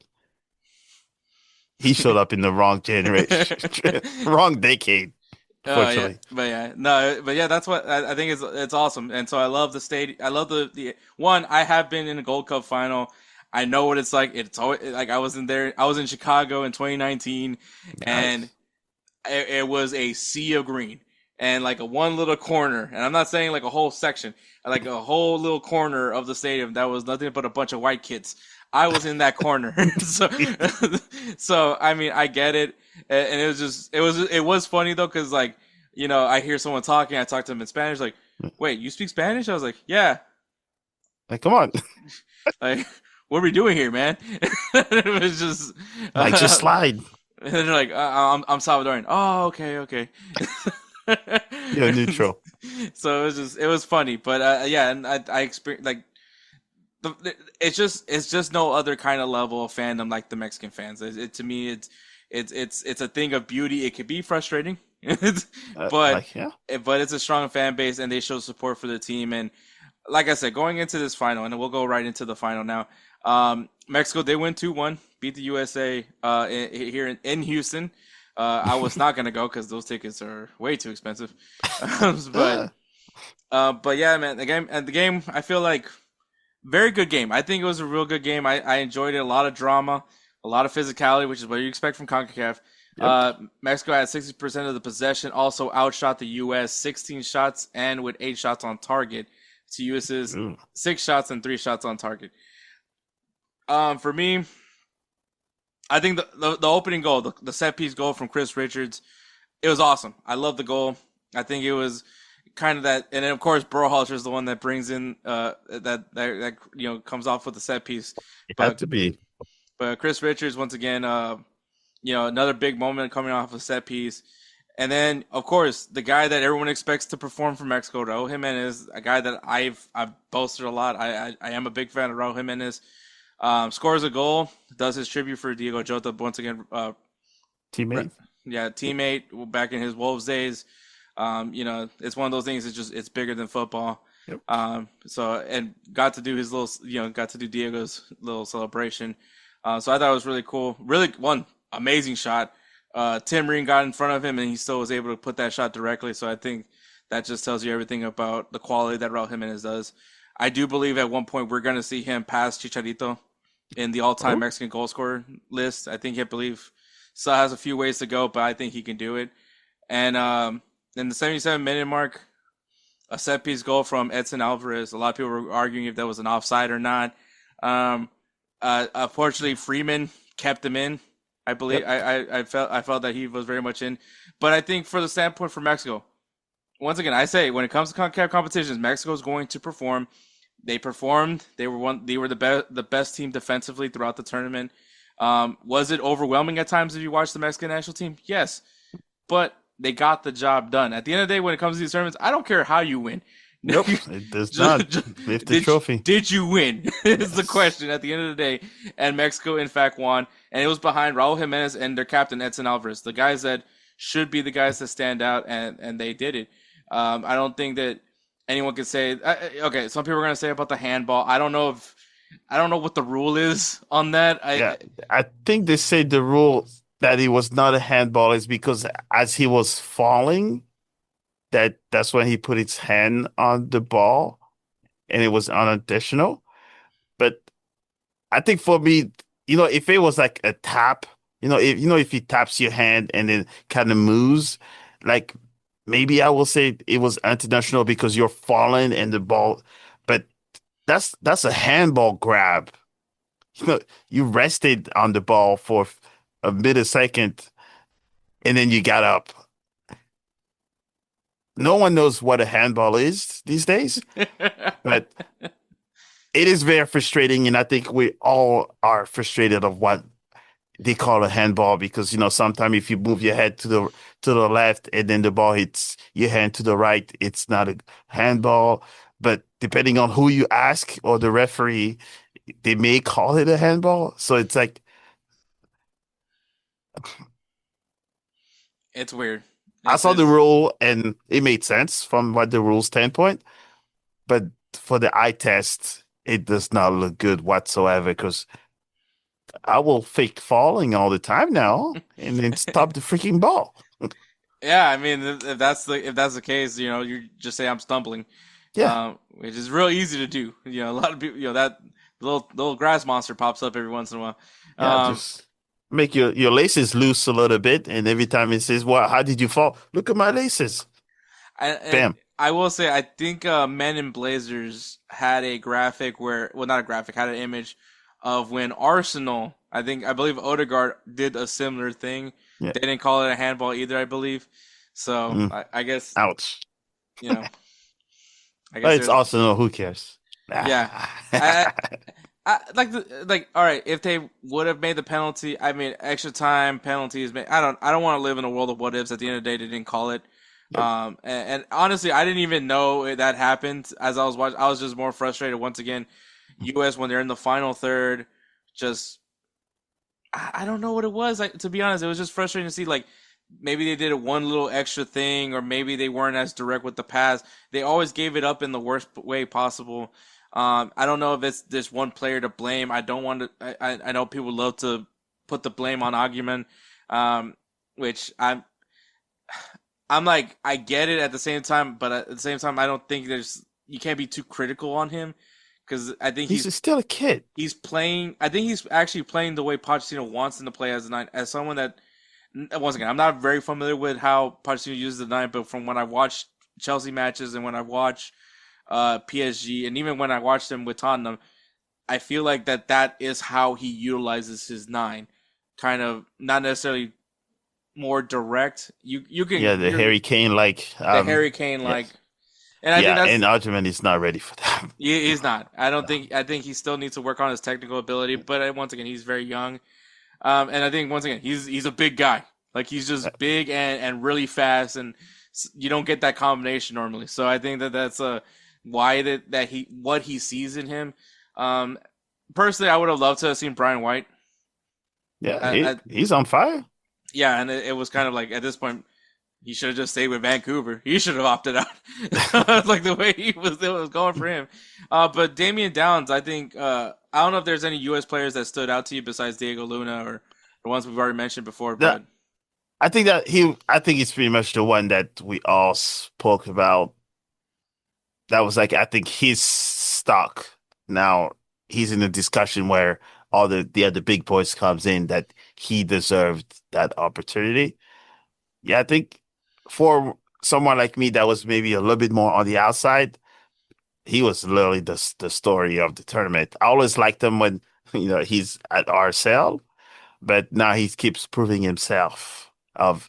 he showed up in the wrong generation, wrong decade, oh yeah, unfortunately. but yeah, no, but yeah, that's what I think it's awesome, and so I love the state. I love the one. I have been in a Gold Cup final. I know what it's like. It's always like I was in there. I was in Chicago in 2019, and Nice. it was a sea of green and like a one little corner. And I'm not saying like a whole section, like a whole little corner of the stadium that was nothing but a bunch of white kids. I was in that corner. so, so I mean, I get it. And it was funny though, because like, I hear someone talking, I talk to them in Spanish, like, wait, you speak Spanish? I was like, yeah. Like, come on, Like, what are we doing here, man? It was just, like just slide. and they're like, I'm Salvadorian. Oh, okay, okay. You're neutral. So it was funny, but yeah, and I experienced like it's just no other kind of level of fandom like the Mexican fans. To me, it's a thing of beauty. It could be frustrating, but Like, yeah, but it's a strong fan base, and they show support for the team. And like I said, going into this final, and we'll go right into the final now. Mexico, they win 2-1, beat the USA here in Houston. I was not gonna go because those tickets are way too expensive. but uh, but yeah, man, the game, I feel like very good game. I think it was a real good game. I enjoyed it. A lot of drama, a lot of physicality, which is what you expect from CONCACAF. yep. Mexico had 60% of the possession, also outshot the U.S. 16 shots and with 8 shots on target to U.S.'s Ooh. 6 shots and 3 shots on target. For me, I think the opening goal, the set piece goal from Chris Richards, it was awesome. I love the goal. I think it was kind of that, and then of course Berhalter is the one that brings in that comes off with the set piece. It had But to be. but Chris Richards once again, another big moment coming off a set piece. And then, of course, the guy that everyone expects to perform for Mexico, Raul Jimenez, a guy that I've boasted a lot. I am a big fan of Raul Jimenez. Scores a goal, does his tribute for Diego Jota once again. Teammate. Yeah, teammate back in his Wolves days. It's one of those things. It's bigger than football. Yep. So and got to do his little, got to do Diego's little celebration. So I thought it was really cool. Really one amazing shot. Tim Ream got in front of him, and he still was able to put that shot directly. So I think that just tells you everything about the quality that Raul Jimenez does. I do believe at one point we're going to see him pass Chicharito in the all-time Oh, Mexican goal scorer list. I believe still has a few ways to go, but I think he can do it. And in the 77-minute mark, a set piece goal from Edson Alvarez. A lot of people were arguing if that was an offside or not. Um, Unfortunately, Freeman kept him in. I believe Yep. I felt that he was very much in. But I think for the standpoint for Mexico, once again, I say when it comes to CONCACAF competitions, Mexico is going to perform. They performed. They were one. They were the best team defensively throughout the tournament. Was it overwhelming at times if you watch the Mexican national team? Yes, but they got the job done. At the end of the day, when it comes to these tournaments, I don't care how you win. Nope. It does not just, lift the did trophy. did you win? Is the Yes. question at the end of the day. And Mexico, in fact, won, and it was behind Raul Jimenez and their captain Edson Alvarez, the guys that should be the guys that stand out, and they did it. I don't think that anyone could say. Okay, some people are gonna say about the handball. I don't know what the rule is on that. Yeah. I think they say the rule that it was not a handball is because as he was falling, that's when he put his hand on the ball and it was unintentional. But I think for me, if it was like a tap, if he taps your hand and then kind of moves, like maybe I will say it was unintentional because you're falling and the ball, but that's a handball grab. You rested on the ball for a millisecond and then you got up. No one knows what a handball is these days, but it is very frustrating, and I think we all are frustrated of what they call a handball because sometimes if you move your head to the left and then the ball hits your hand to the right, it's not a handball. But depending on who you ask or the referee, they may call it a handball. So it's like It's weird. I It's saw the it's rule and it made sense from what the rule standpoint, but for the eye test, it does not look good whatsoever because I will fake falling all the time now and then stop the freaking ball. Yeah. I mean, if that's the case, you just say I'm stumbling, Yeah. which is real easy to do. A lot of people, that little grass monster pops up every once in a while. Yeah, Um, just make your laces loose a little bit, and every time it says, "Well, how did you fall?" Look at my laces. and Bam. I will say, I think Men in Blazers had a graphic where, well, not a graphic, had an image of when Arsenal, I believe Odegaard did a similar thing. Yeah. They didn't call it a handball either, I believe. So Mm. I guess Ouch. you know, I guess But it's there's also no. Who cares? yeah. I, like all right, if they would have made the penalty, I mean extra time penalties. I don't want to live in a world of what ifs. At the end of the day, they didn't call it. Yep. And honestly, I didn't even know that happened as I was watching. I was just more frustrated once again. U.S. when they're in the final third, just I don't know what it was. Like, to be honest, it was just frustrating to see like maybe they did a one little extra thing, or maybe they weren't as direct with the pass. They always gave it up in the worst way possible. I don't know if it's there's one player to blame. I don't want to. I know people love to put the blame on Argument, which I'm like I get it at the same time, but at the same time I don't think there's you can't be too critical on him because I think He's still a kid. he's playing. I think he's actually playing the way Pochettino wants him to play as a nine. As someone that, once again, I'm not very familiar with how Pochettino uses the nine, but from when I watch Chelsea matches and when I watch PSG, and even when I watched him with Tottenham, I feel like that is how he utilizes his nine. Kind of not necessarily more direct. You can Yeah, the you're Harry Kane like. the Harry Kane like, Yes. and I think Yeah, that's and Arjun is not ready for that. he's not. I don't No. think. I think he still needs to work on his technical ability. But once again, he's very young. And I think once again, he's a big guy. Like he's just big and really fast, and you don't get that combination normally. So I think that's why that he what he sees in him. Um, Personally, I would have loved to have seen Brian White. Yeah, I, I, he's on fire. yeah, and it was kind of like at this point he should have just stayed with Vancouver. He should have opted out, like the way it was going for him. But Damian Downs, I think I don't know if there's any U.S. players that stood out to you besides Diego Luna or the ones we've already mentioned before. That But I think he's pretty much the one that we all spoke about. That was like I think his stock. Now he's in a discussion where all the other big boys comes in that he deserved that opportunity. Yeah, I think for someone like me that was maybe a little bit more on the outside, he was literally the story of the tournament. I always liked him when he's at RSL, but now he keeps proving himself of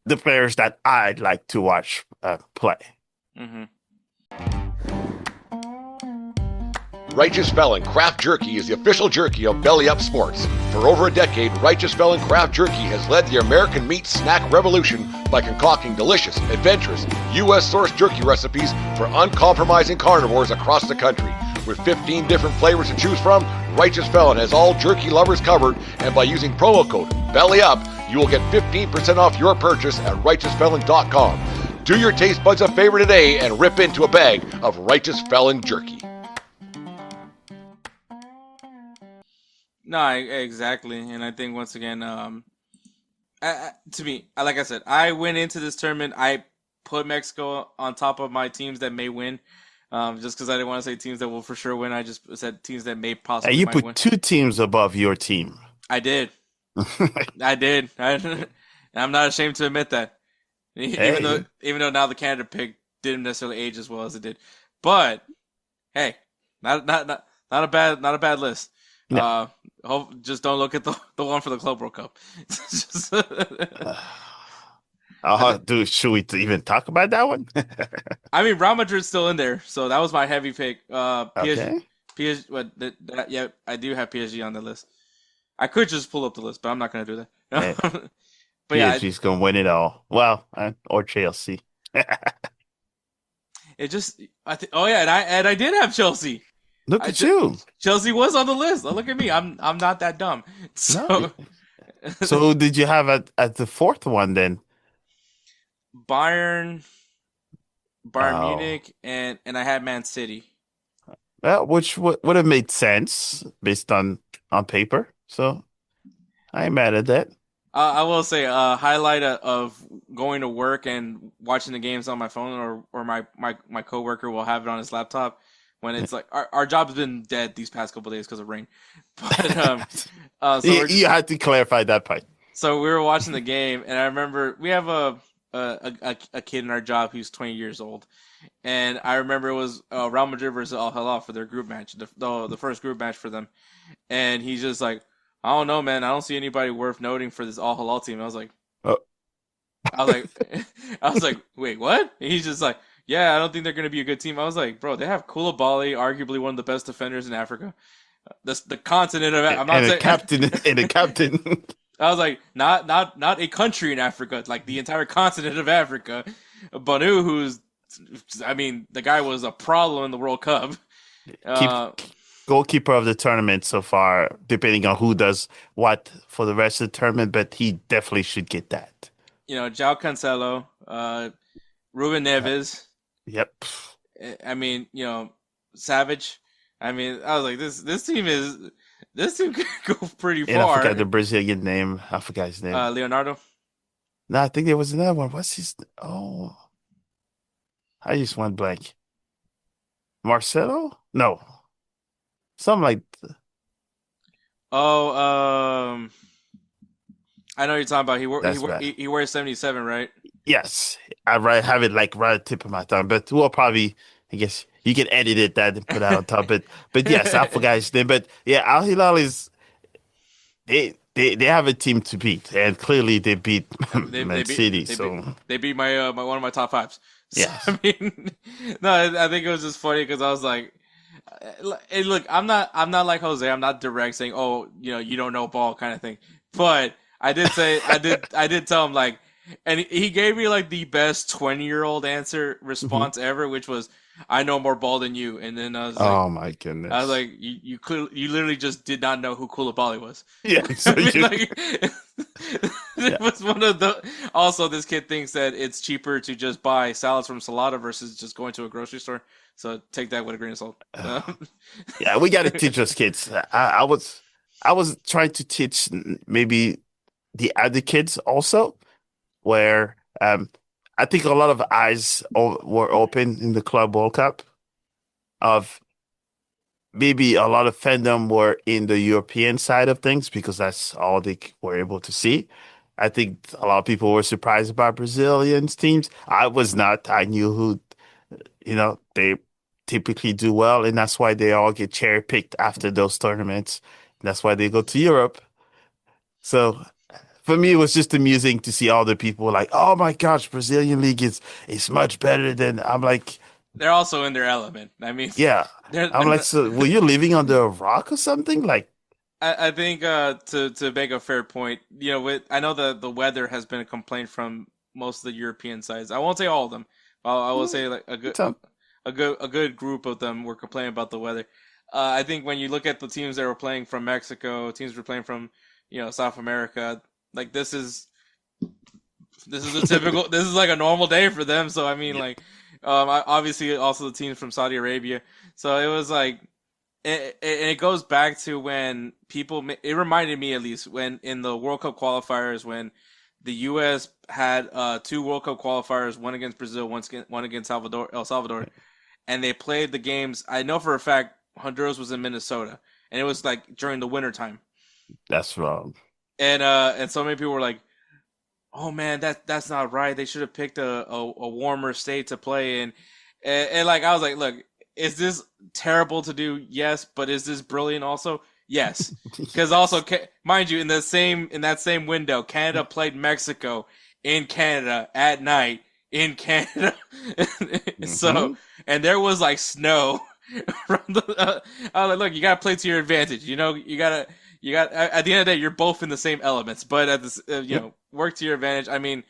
the players that I'd like to watch play. Hmm. Righteous Felon Craft Jerky is the official jerky of Belly Up Sports. For over a decade, Righteous Felon Craft Jerky has led the American meat snack revolution by concocting delicious, adventurous, U.S.-sourced jerky recipes for uncompromising carnivores across the country. With 15 different flavors to choose from, Righteous Felon has all jerky lovers covered, and by using promo code BELLYUP, you will get 15% off your purchase at righteousfelon.com. Do your taste buds a favor today and rip into a bag of Righteous Felon jerky. No, exactly, and I think once again, to me, like I said, I went into this tournament. I put Mexico on top of my teams that may win, just because I didn't want to say teams that will for sure win. I just said teams that may And possibly you might put win. two teams above your team. I did. I did. I'm not ashamed to admit that. Hey. Even though now the Canada pick didn't necessarily age as well as it did, but hey, not a bad list. No. Just don't look at the one for the Club World Cup. Just, Should we even talk about that one? I mean, Real Madrid's still in there, so that was my heavy pick. PSG, Okay. PSG, yeah, I do have PSG on the list. I could just pull up the list, but I'm not gonna do Hey, that. But yeah, PSG's gonna win it all. Well, or Chelsea. it just oh yeah, and I did have Chelsea. Look at you. Chelsea was on the list. Oh, look at me. I'm not that dumb. No. So So who did you have at the fourth one then? Bayern, Bayern Oh, Munich, and I had Man City. well, which would have made sense based on paper. So I ain't mad at that. I will say a highlight of going to work and watching the games on my phone, or my coworker will have it on his laptop when it's like our job's been dead these past couple of days because of rain. But so You had to clarify that part. so we were watching the game, and I remember we have a kid in our job who's 20 years old, and I remember it was Real Madrid versus Al Hilal for their group match, the first group match for them, and he's just like, I don't know, man, I don't see anybody worth noting for this Al Hilal team. Oh, I was like, I was like, wait, what? And he's just like, yeah, I don't think they're gonna be a good team. I was like, bro, they have Koulibaly, arguably one of the best defenders in Africa. The continent of I'm not and a saying captain and a captain. I was like, not a country in Africa, like the entire continent of Africa. Banu, I mean, the guy was a problem in the World Cup. Keep Uh, goalkeeper of the tournament so far, depending on who does what for the rest of the tournament, but he definitely should get that. João Cancelo, Ruben Uh, Neves. Yep. I mean, Savage. I mean, I was like, this team could go pretty And I forgot far. the Brazilian name. I forgot his name. Leonardo. No, I think there was another one. What's his? Oh, I just went blank. Marcelo? No, something like. Oh, I know what you're talking about. That's bad. He wears 77, right? Yes, have it like right at the tip of my tongue, but we'll probably. I guess you can edit it that and put that on top. But yes, I forgot his name. But yeah, Al Hilal is they have a team to beat, and clearly they beat They Man beat City. they beat So they beat my one of my top fives. So yes. I mean, no, I think it was just funny because I was like, hey, look, I'm not like Jose. I'm not direct saying, oh, you don't know ball kind of thing. But I did say I did tell him like, and he gave me like the best 20-year-old answer Mhm. response ever, which was, I know more ball than you. And then Oh my I was goodness. like, you literally just did not know who Koulibaly was. Yeah. So I mean, you. like, Yeah. it was one of the. Also, this kid thinks that it's cheaper to just buy salads from Salada versus just going to a grocery store. So take that with a grain of salt. Yeah, we got to teach those kids. I was trying to teach maybe the other kids also, where I think a lot of eyes were open in the Club World Cup of maybe a lot of fandom were in the European side of things because that's all they were able to see. I think a lot of people were surprised about Brazilians teams. I was not. I knew who, they typically do well, and that's why they all get cherry picked after those tournaments. That's why they go to Europe. So for me, it was just amusing to see all the people like, oh my gosh, Brazilian league is much better than. I'm like, They're also in their element. I mean, yeah. they're, I'm like, so were you living under a rock or something? Like, I think to make a fair point, I know the weather has been a complaint from most of the European sides. I won't say all of them. I will say like a good group of them were complaining about the weather. I think when you look at the teams that were playing from Mexico, teams were playing from South America, like this is a typical this is like a normal day for them. So I mean obviously also the teams from Saudi Arabia. So it was like. It goes back to when it reminded me at least when in the World Cup qualifiers when the U.S. had 2 World Cup qualifiers, one against Brazil, one against El Salvador, and they played the games. I know for a fact Honduras was in Minnesota, and it was like during the winter time. that's wrong. And so many people were like, "Oh man, that's not right. They should have picked a warmer state to play in." And like I was like, "Look, is this terrible to do? Yes, but is this brilliant also? Yes." Because also, mind you, in that same window, Canada played Mexico in Canada at night in Canada. So, and there was like snow. I was like, look, you gotta play to your advantage. You got at the end of the day, you're both in the same elements, but at this, work to your advantage. I mean,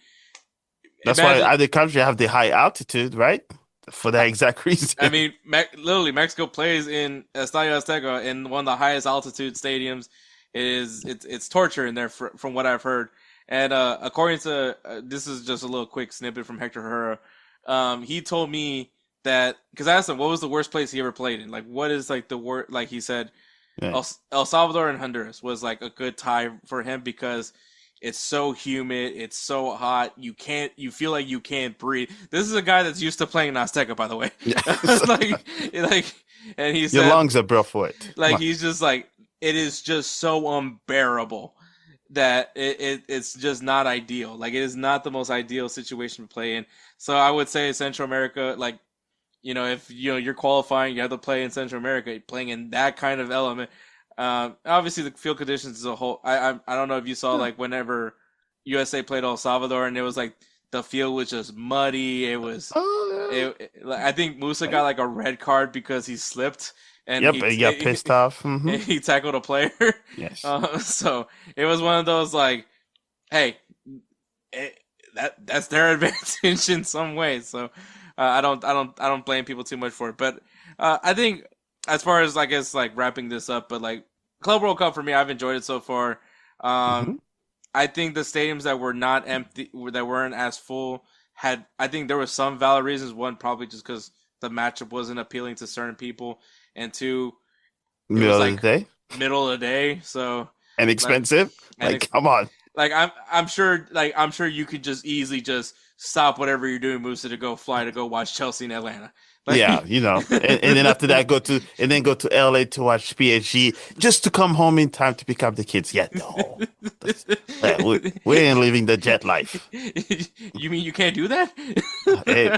that's why other countries have the high altitude, right? For that exact reason. I mean, literally, Mexico plays in Estadio Azteca in one of the highest altitude stadiums. It's torture in there from what I've heard. And according to this is just a little quick snippet from Hector Herrera. He told me that because I asked him what was the worst place he ever played in. Like, what is like the worst? Like he said, El Salvador and Honduras was like a good tie for him because it's so humid. It's so hot. You feel like you can't breathe. This is a guy that's used to playing in Azteca, by the way. And he said, your lungs are built for it. Like, he's just like, it is just so unbearable that it's just not ideal. Like, it is not the most ideal situation to play in. So I would say Central America, like, if you're qualifying, you have to play in Central America, playing in that kind of element. Obviously, the field conditions as a whole. I don't know if you saw like whenever USA played El Salvador, and it was like the field was just muddy. It was. I think Moussa got like a red card because he slipped, and he got pissed off. Mm-hmm. He tackled a player. Yes. So it was one of those like, hey, that's their advantage in some ways. So I don't blame people too much for it, but I think. As far as I guess like wrapping this up, but like Club World Cup for me, I've enjoyed it so far. I think the stadiums that were not empty, that weren't as full, I think there were some valid reasons. One, probably just because the matchup wasn't appealing to certain people, and two, middle of the day, so and expensive. Come on. Like I'm sure you could just easily just stop whatever you're doing, Moussa, to go watch Chelsea in Atlanta. Like, yeah, and then after that go to LA to watch PSG just to come home in time to pick up the kids. Yeah, no, we ain't living the jet life. You mean you can't do that? Hey,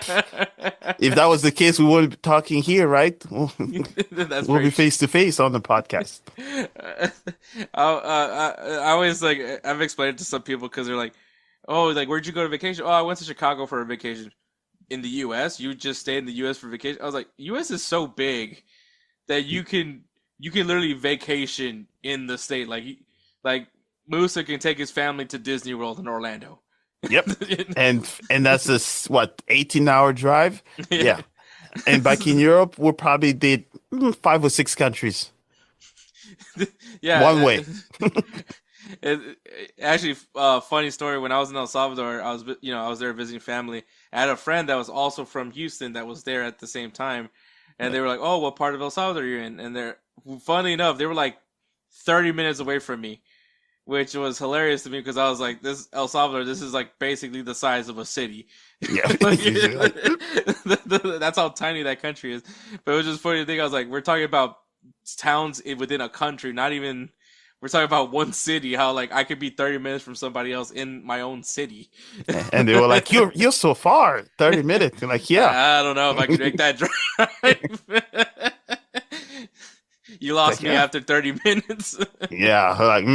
if that was the case, we wouldn't be talking here, right? We'll be face to face on the podcast. I always I've explained it to some people because they're like, "Oh, like where'd you go to vacation?" "Oh, I went to Chicago for a vacation." In the U.S., you just stay in the U.S. for vacation. I was like, U.S. is so big that you can literally vacation in the state. Like Moussa can take his family to Disney World in Orlando. Yep, and that's a 18-hour drive. Yeah, and back in Europe, we probably did 5 or 6 countries. Yeah, one way. Actually, funny story. When I was in El Salvador, I was there visiting family. I had a friend that was also from Houston that was there at the same time, and they were like, "Oh, what part of El Salvador are you in?" And they're, funny enough, they were like 30 minutes away from me, which was hilarious to me because I was like, "This El Salvador, this is like basically the size of a city." Yeah, that's how tiny that country is. But it was just funny to think. I was like, we're talking about towns within a country, not even. We're talking about one city. How like I could be 30 minutes from somebody else in my own city. And they were like, "You're so far, 30 minutes." And like, yeah, I don't know if I could make that drive. You lost like me yeah, after 30 minutes. yeah. Like,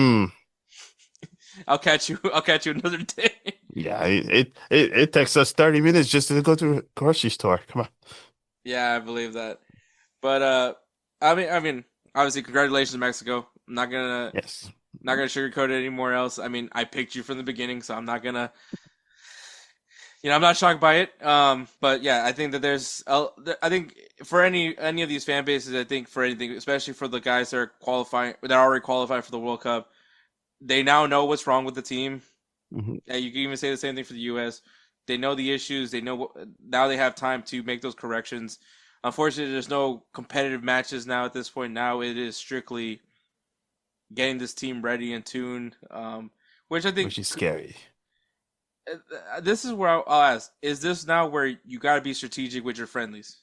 I'll catch you. I'll catch you another day. yeah. It takes us 30 minutes just to go to a grocery store. Come on. Yeah, I believe that. But I mean, obviously, congratulations, Mexico. I'm Yes. not gonna sugarcoat it anymore. Else, I mean, I picked you from the beginning, so I'm not gonna. I'm not shocked by it. But yeah, I think that I think for any of these fan bases, I think for anything, especially for the guys that are qualifying, that are already qualified for the World Cup, they now know what's wrong with the team. Hmm. Yeah, you can even say the same thing for the U.S. They know the issues. They know now they have time to make those corrections. Unfortunately, there's no competitive matches now at this point. Now it is strictly getting this team ready and tuned, which I think Which is scary. this is where I'll ask: is this now where you got to be strategic with your friendlies?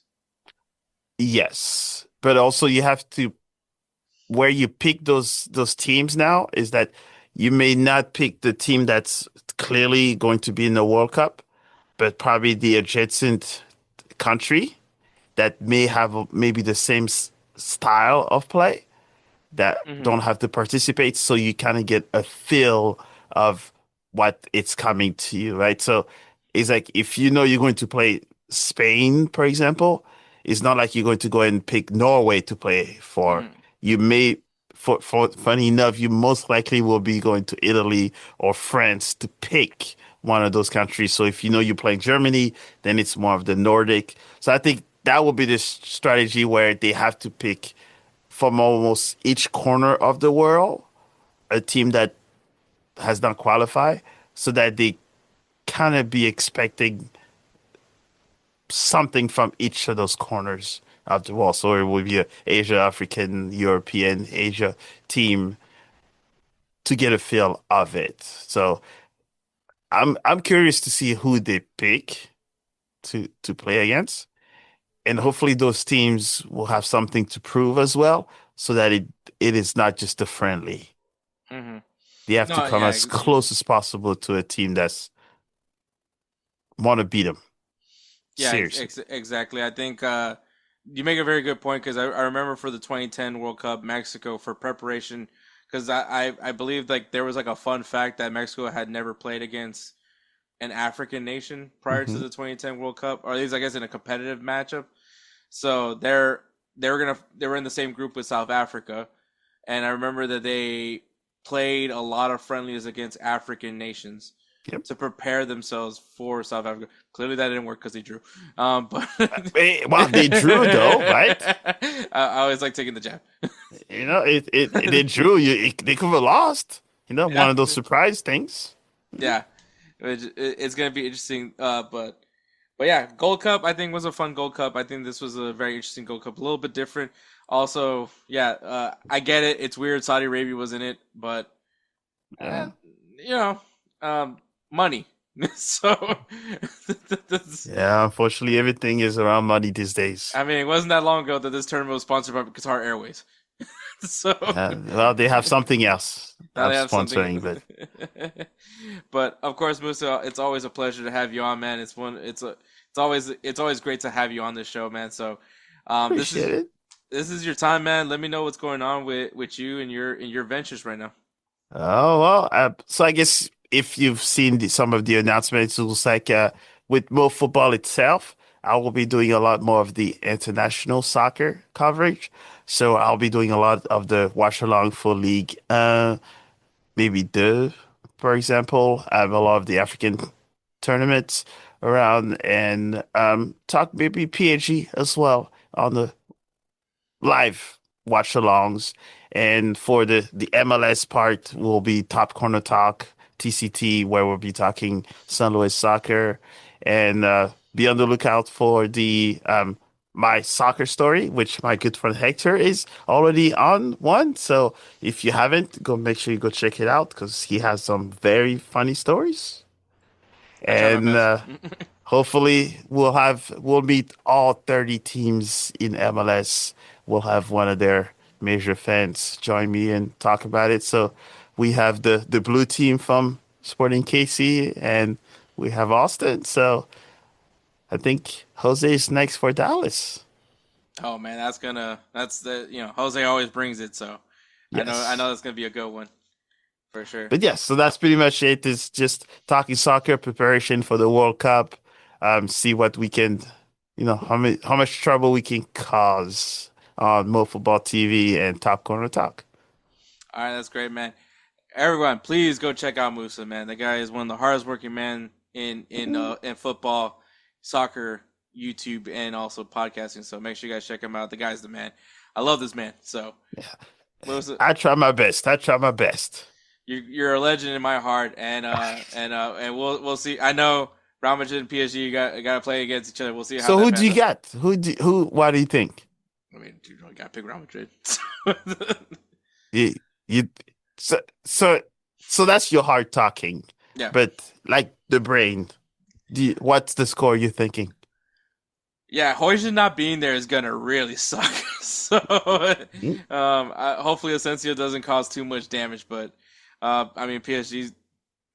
Yes, but also you have to where you pick those teams now is that you may not pick the team that's clearly going to be in the World Cup, but probably the adjacent country that may have maybe the same style of play that Hmm. don't have to participate, so you kind of get a feel of what it's coming to you, right? So it's like if you know you're going to play Spain, for example, it's not like you're going to go and pick Norway to play for. Hmm. You may, for funny enough, you most likely will be going to Italy or France to pick one of those countries. So if you know you're playing Germany, then it's more of the Nordic. So I think that will be the strategy where they have to pick from almost each corner of the world a team that has not qualified so that they kind of be expecting something from each of those corners of the world. So it would be a Asia, African, European, Asia team to get a feel of it. So I'm curious to see who they pick to play against. And hopefully those teams will have something to prove as well so that it is not just a friendly. Hmm. They have to No, come yeah, as close as possible to a team that's want to beat them. yeah, Seriously. exactly. I think you make a very good point because I remember for the 2010 World Cup, Mexico for preparation because I believe like there was like a fun fact that Mexico had never played against an African nation prior to Hmm. the 2010 World Cup, or at least I guess in a competitive matchup. So they were in the same group with South Africa, and I remember that they played a lot of friendlies against African nations Yep. to prepare themselves for South Africa. Clearly, that didn't work because they drew. But Well, they drew though, right? I always like taking the jab. They drew. They could have lost. One Yeah, of those surprise things. yeah. It's gonna be interesting. But yeah, Gold Cup I think was a fun Gold Cup. I think this was a very interesting Gold Cup, a little bit different. Also, yeah, I get it. It's weird Saudi Arabia was in it, but uh, Yeah. you know, money. So, Yeah. Unfortunately, everything is around money these days. I mean, it wasn't that long ago that this tournament was sponsored by Qatar Airways. So Well, they have something else now of they have something. sponsoring, but But of course, Musa, it's always a pleasure to have you on, man. It's always great to have you on this show, man. So, this appreciate is it. this is your time, man. Let me know what's going on with you and your ventures right now. Oh well, so I guess if you've seen some of the announcements, it was like with Mo Football itself, I will be doing a lot more of the international soccer coverage. So I'll be doing a lot of the watch along for League, maybe for example, a lot of the African tournaments around, and talk maybe PNG as well on the live watch alongs. And for the MLS part, will be Top Corner Talk, TCT, where we'll be talking San Luis soccer. And be on the lookout for the my soccer story, which my good friend Hector is already on one. So if you haven't, go make sure you go check it out because he has some very funny stories. I try my And best. hopefully we'll meet all 30 teams in MLS. We'll have one of their major fans join me and talk about it. So we have the blue team from Sporting KC, and we have Austin. So I think Jose is next for Dallas. Oh man, that's the Jose always brings it, so I Yes. know that's gonna be a good one for sure. But yes, so that's pretty much it. It's just talking soccer preparation for the World Cup. See what we can, how much trouble we can cause on Mo Football TV and Top Corner Talk. All right, that's great, man. Everyone, please go check out Moussa, man. The guy is one of the hardest working men in football, soccer, YouTube, and also podcasting. So make sure you guys check him out. The guy's the man. I love this man. So, Moussa, I try my best. I try my best. you're a legend in my heart, and we'll see. I know Real Madrid and PSG got to play against each other. We'll see how So that who do pans you out. get? What do you think? I mean, dude, you got to pick Real Madrid. You, you, so, so, so that's your heart talking. Yeah. But like the brain, what's the score you're thinking? Yeah, Hoyson not being there is gonna really suck. So, hopefully Asensio doesn't cause too much damage. But I mean, PSG,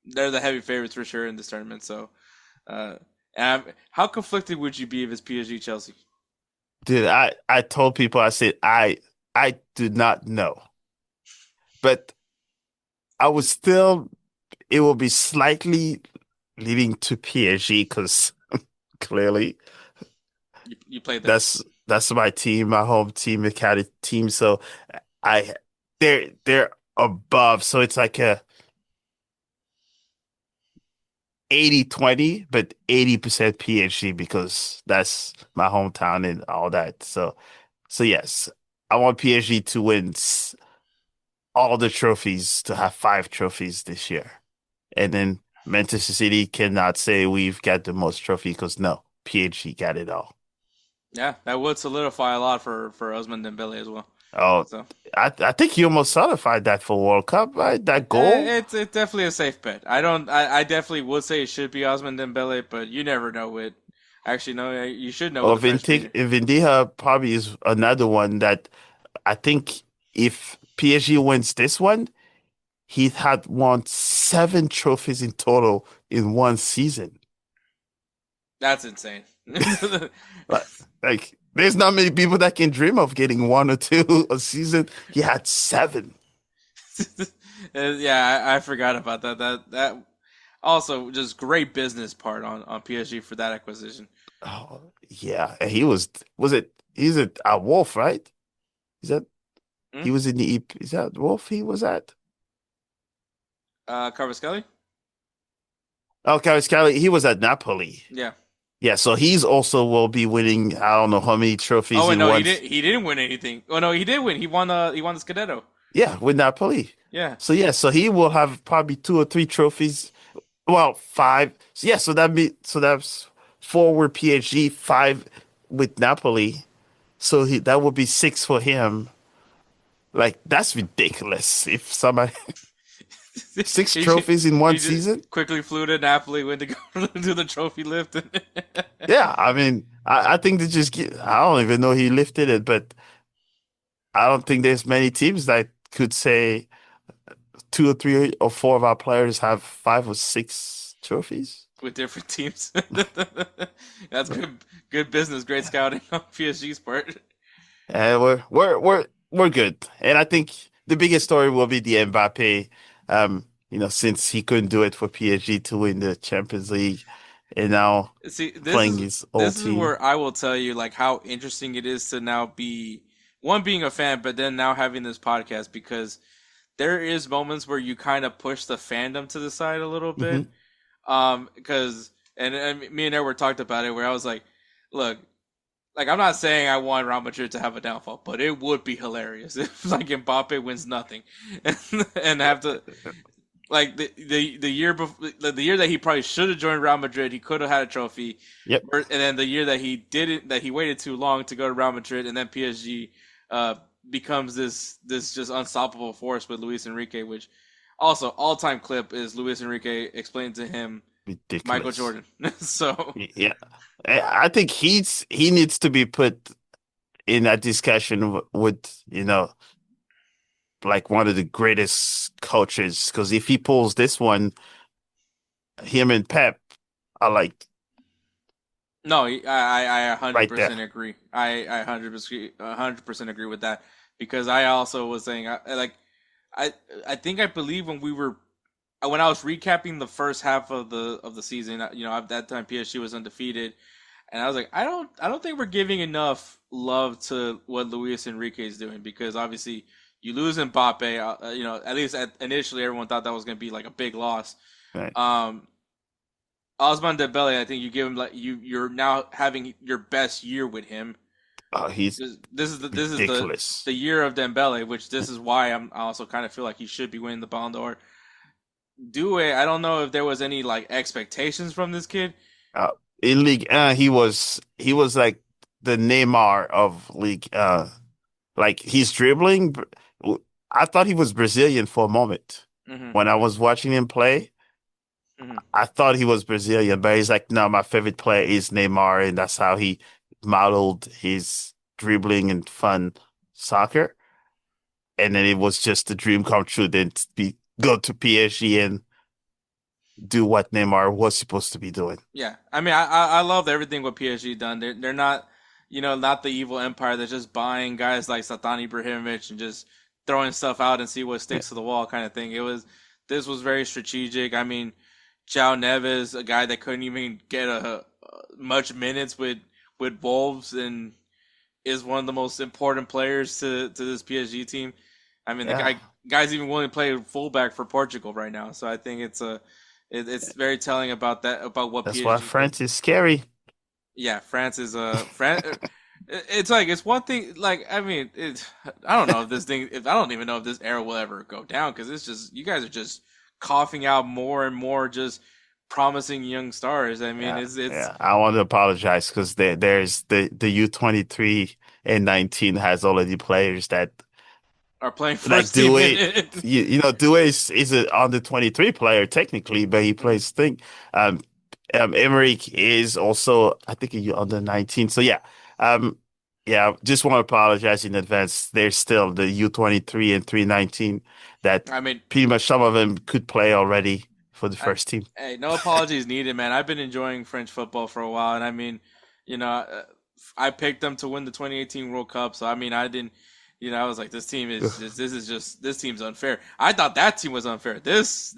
they're the heavy favorites for sure in this tournament. So, how conflicted would you be if it's PSG Chelsea? Dude, I told people, I said, I do not know. But I was still, it will be slightly leading to PSG because clearly You played them. that's my team, my home team, the Caddy team. So I they're above. So it's like a 80-20, but 80% PSG because that's my hometown and all that. So yes, I want PSG to win all the trophies, to have 5 trophies this year. And then Manchester City cannot say we've got the most trophy because no, PSG got it all. Yeah, that would solidify a lot for Osman Dembele as well. Oh, So I think he almost certified that for World Cup, right? That goal. it's definitely a safe bet. I definitely would say it should be Osman Dembele, but you never know it. Actually, no, you should know Or with the French Premier. Vindiha probably is another one that I think if PSG wins this one, he had won 7 trophies in total in one season. That's insane. Like, there's not many people that can dream of getting 1 or 2 a season. He had 7. Yeah, I forgot about that. That also just great business part on PSG for that acquisition. Oh, yeah. And he was it, he's a Wolf, right? Is that, he was in the, is that Wolf he was at? Kvaratskhelia? Oh, Kvaratskhelia, he was at Napoli. Yeah. Yeah, so he's also will be winning, I don't know how many trophies Oh, in no, one. he didn't win anything. Oh no, he did win. He won the Scudetto. Yeah, with Napoli. Yeah. So he will have probably 2 or 3 trophies. Well, 5. So yeah, so that's 4 with PSG, 5 with Napoli. So that would be 6 for him. Like, that's ridiculous. If somebody 6 trophies in one He just season. quickly flew to Napoli, went to go do the trophy lift. Yeah, I mean, I think they just I don't even know he lifted it, but I don't think there's many teams that could say 2 or 3 or 4 of our players have 5 or 6 trophies. With different teams. That's good business, great scouting on PSG's part. And we're good. And I think the biggest story will be the Mbappe. Since he couldn't do it for PSG to win the Champions League, and now See, playing his old this is team. where I will tell you like how interesting it is to now be one being a fan, but then now having this podcast because there is moments where you kind of push the fandom to the side a little bit. Because and me and Edward talked about it where I was like, look, like I'm not saying I want Real Madrid to have a downfall, but it would be hilarious if like Mbappe wins nothing and have to like the year before the year that he probably should have joined Real Madrid, he could have had a trophy. Yep. And then the year that he didn't, that he waited too long to go to Real Madrid, and then PSG becomes this just unstoppable force with Luis Enrique, which also all-time clip is Luis Enrique explaining to him Ridiculous. Michael Jordan. So yeah, I think he needs to be put in that discussion with like one of the greatest coaches because if he pulls this one, him and Pep are like No, I right there. 100% agree. I 100% agree with that because I also was saying I think I believe when I was recapping the first half of the season, at that time PSG was undefeated, and I was like, I don't think we're giving enough love to what Luis Enrique is doing because obviously you lose Mbappe, at least initially everyone thought that was going to be like a big loss. Right. Osman Dembele, I think you give him you're now having your best year with him. He's This is ridiculous. the year of Dembele, which this is why I also kind of feel like he should be winning the Ballon d'Or. I don't know if there was any like expectations from this kid. In League, he was like the Neymar of League. Like he's dribbling. I thought he was Brazilian for a moment when I was watching him play. I thought he was Brazilian, but he's like, no, my favorite player is Neymar, and that's how he modeled his dribbling and fun soccer. And then it was just a dream come true. Then go to PSG and do what Neymar was supposed to be doing. Yeah, I mean, I love everything what PSG done. They're not, not the evil empire that's just buying guys like Zlatan Ibrahimovic and just throwing stuff out and see what sticks to the wall kind of thing. This was very strategic. I mean, João Neves, a guy that couldn't even get much minutes with Wolves and is one of the most important players to this PSG team. I mean, the guy's even willing to play fullback for Portugal right now. So I think it's very telling about what That's PSG why France is scary. Yeah, France is France. It's like it's one thing. Like I mean, I don't know if I don't even know if this era will ever go down because it's just you guys are just coughing out more and more just promising young stars. I mean, it's I want to apologize because there's the U23 and 19 has already players that are playing like first team. Due is an under 23 player technically, but he plays thing. Emmerich is also I think a under 19. So just want to apologize in advance. There's still the U23 and 319 that I mean, pretty much some of them could play already for the first team. Hey, no apologies needed, man. I've been enjoying French football for a while, and I mean, I picked them to win the 2018 World Cup, so I mean, I didn't. I was like, this team's unfair. I thought that team was unfair. This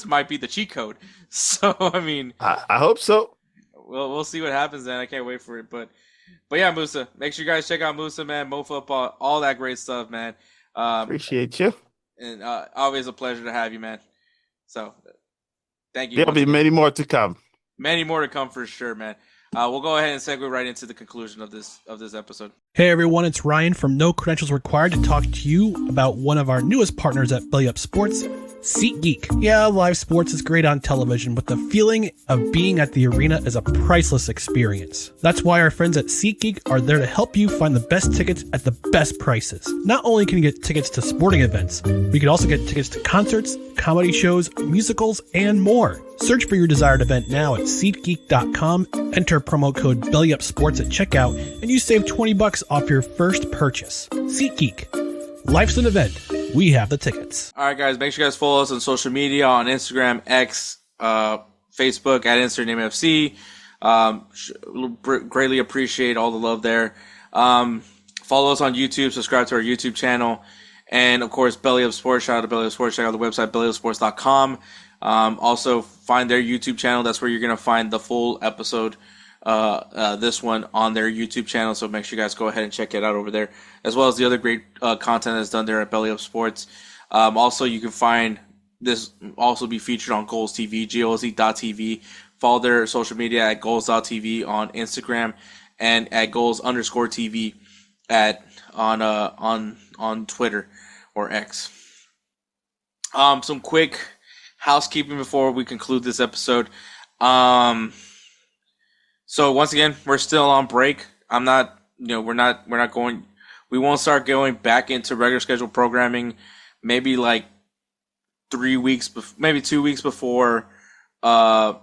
might be the cheat code. So I mean, I hope so. We'll see what happens then. I can't wait for it. But yeah, Moussa, make sure you guys check out Moussa, man, Mo Football, all that great stuff, man. Appreciate you. And always a pleasure to have you, man. So thank you. There'll be many more to come. Many more to come for sure, man. We'll go ahead and segue right into the conclusion of this episode. Hey everyone, it's Ryan from No Credentials Required to talk to you about one of our newest partners at Belly Up Sports, SeatGeek. Yeah, live sports is great on television, but the feeling of being at the arena is a priceless experience. That's why our friends at SeatGeek are there to help you find the best tickets at the best prices. Not only can you get tickets to sporting events, but you can also get tickets to concerts, comedy shows, musicals, and more. Search for your desired event now at SeatGeek.com, enter promo code BellyUpSports at checkout, and you save $20 off your first purchase. SeatGeek. Life's an event. We have the tickets. All right, guys. Make sure you guys follow us on social media, on Instagram, X, Facebook, at InsertNameFC. Greatly appreciate all the love there. Follow us on YouTube. Subscribe to our YouTube channel. And, of course, Belly Up Sports. Shout out to Belly Up Sports. Check out the website, bellyupsports.com. Also, find their YouTube channel. That's where you're going to find the full episode, this one, on their YouTube channel. So make sure you guys go ahead and check it out over there, as well as the other great content that's done there at Belly Up Sports. Also, you can find this also be featured on Goals TV, GOZ.TV. Follow their social media at Goals.TV on Instagram and at Goals_TV on Twitter or X. Some quick housekeeping before we conclude this episode. So once again, we're still on break. We won't start going back into regular scheduled programming maybe like 3 weeks, maybe 2 weeks before the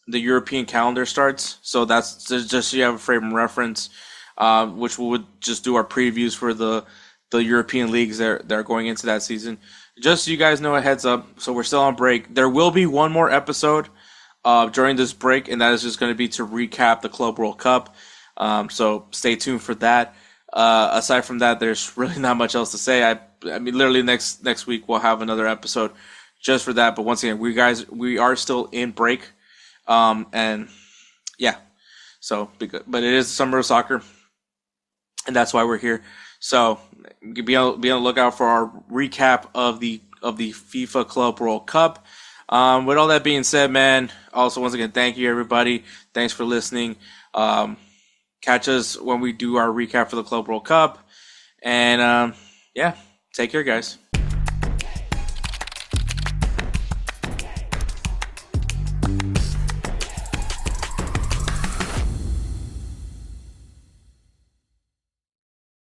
European calendar starts. So that's just so you have a frame of reference, which we would just do our previews for the European leagues that are going into that season. Just so you guys know, a heads up. So we're still on break. There will be one more episode during this break, and that is just going to be to recap the Club World Cup. So stay tuned for that. Aside from that, there's really not much else to say. I mean, literally next week we'll have another episode just for that. But once again, we are still in break, and yeah. So, but it is the summer of soccer, and that's why we're here. So be on the lookout for our recap of the FIFA Club World Cup. With all that being said, man, also once again, thank you everybody. Thanks for listening. Catch us when we do our recap for the Club World Cup, and yeah, take care, guys.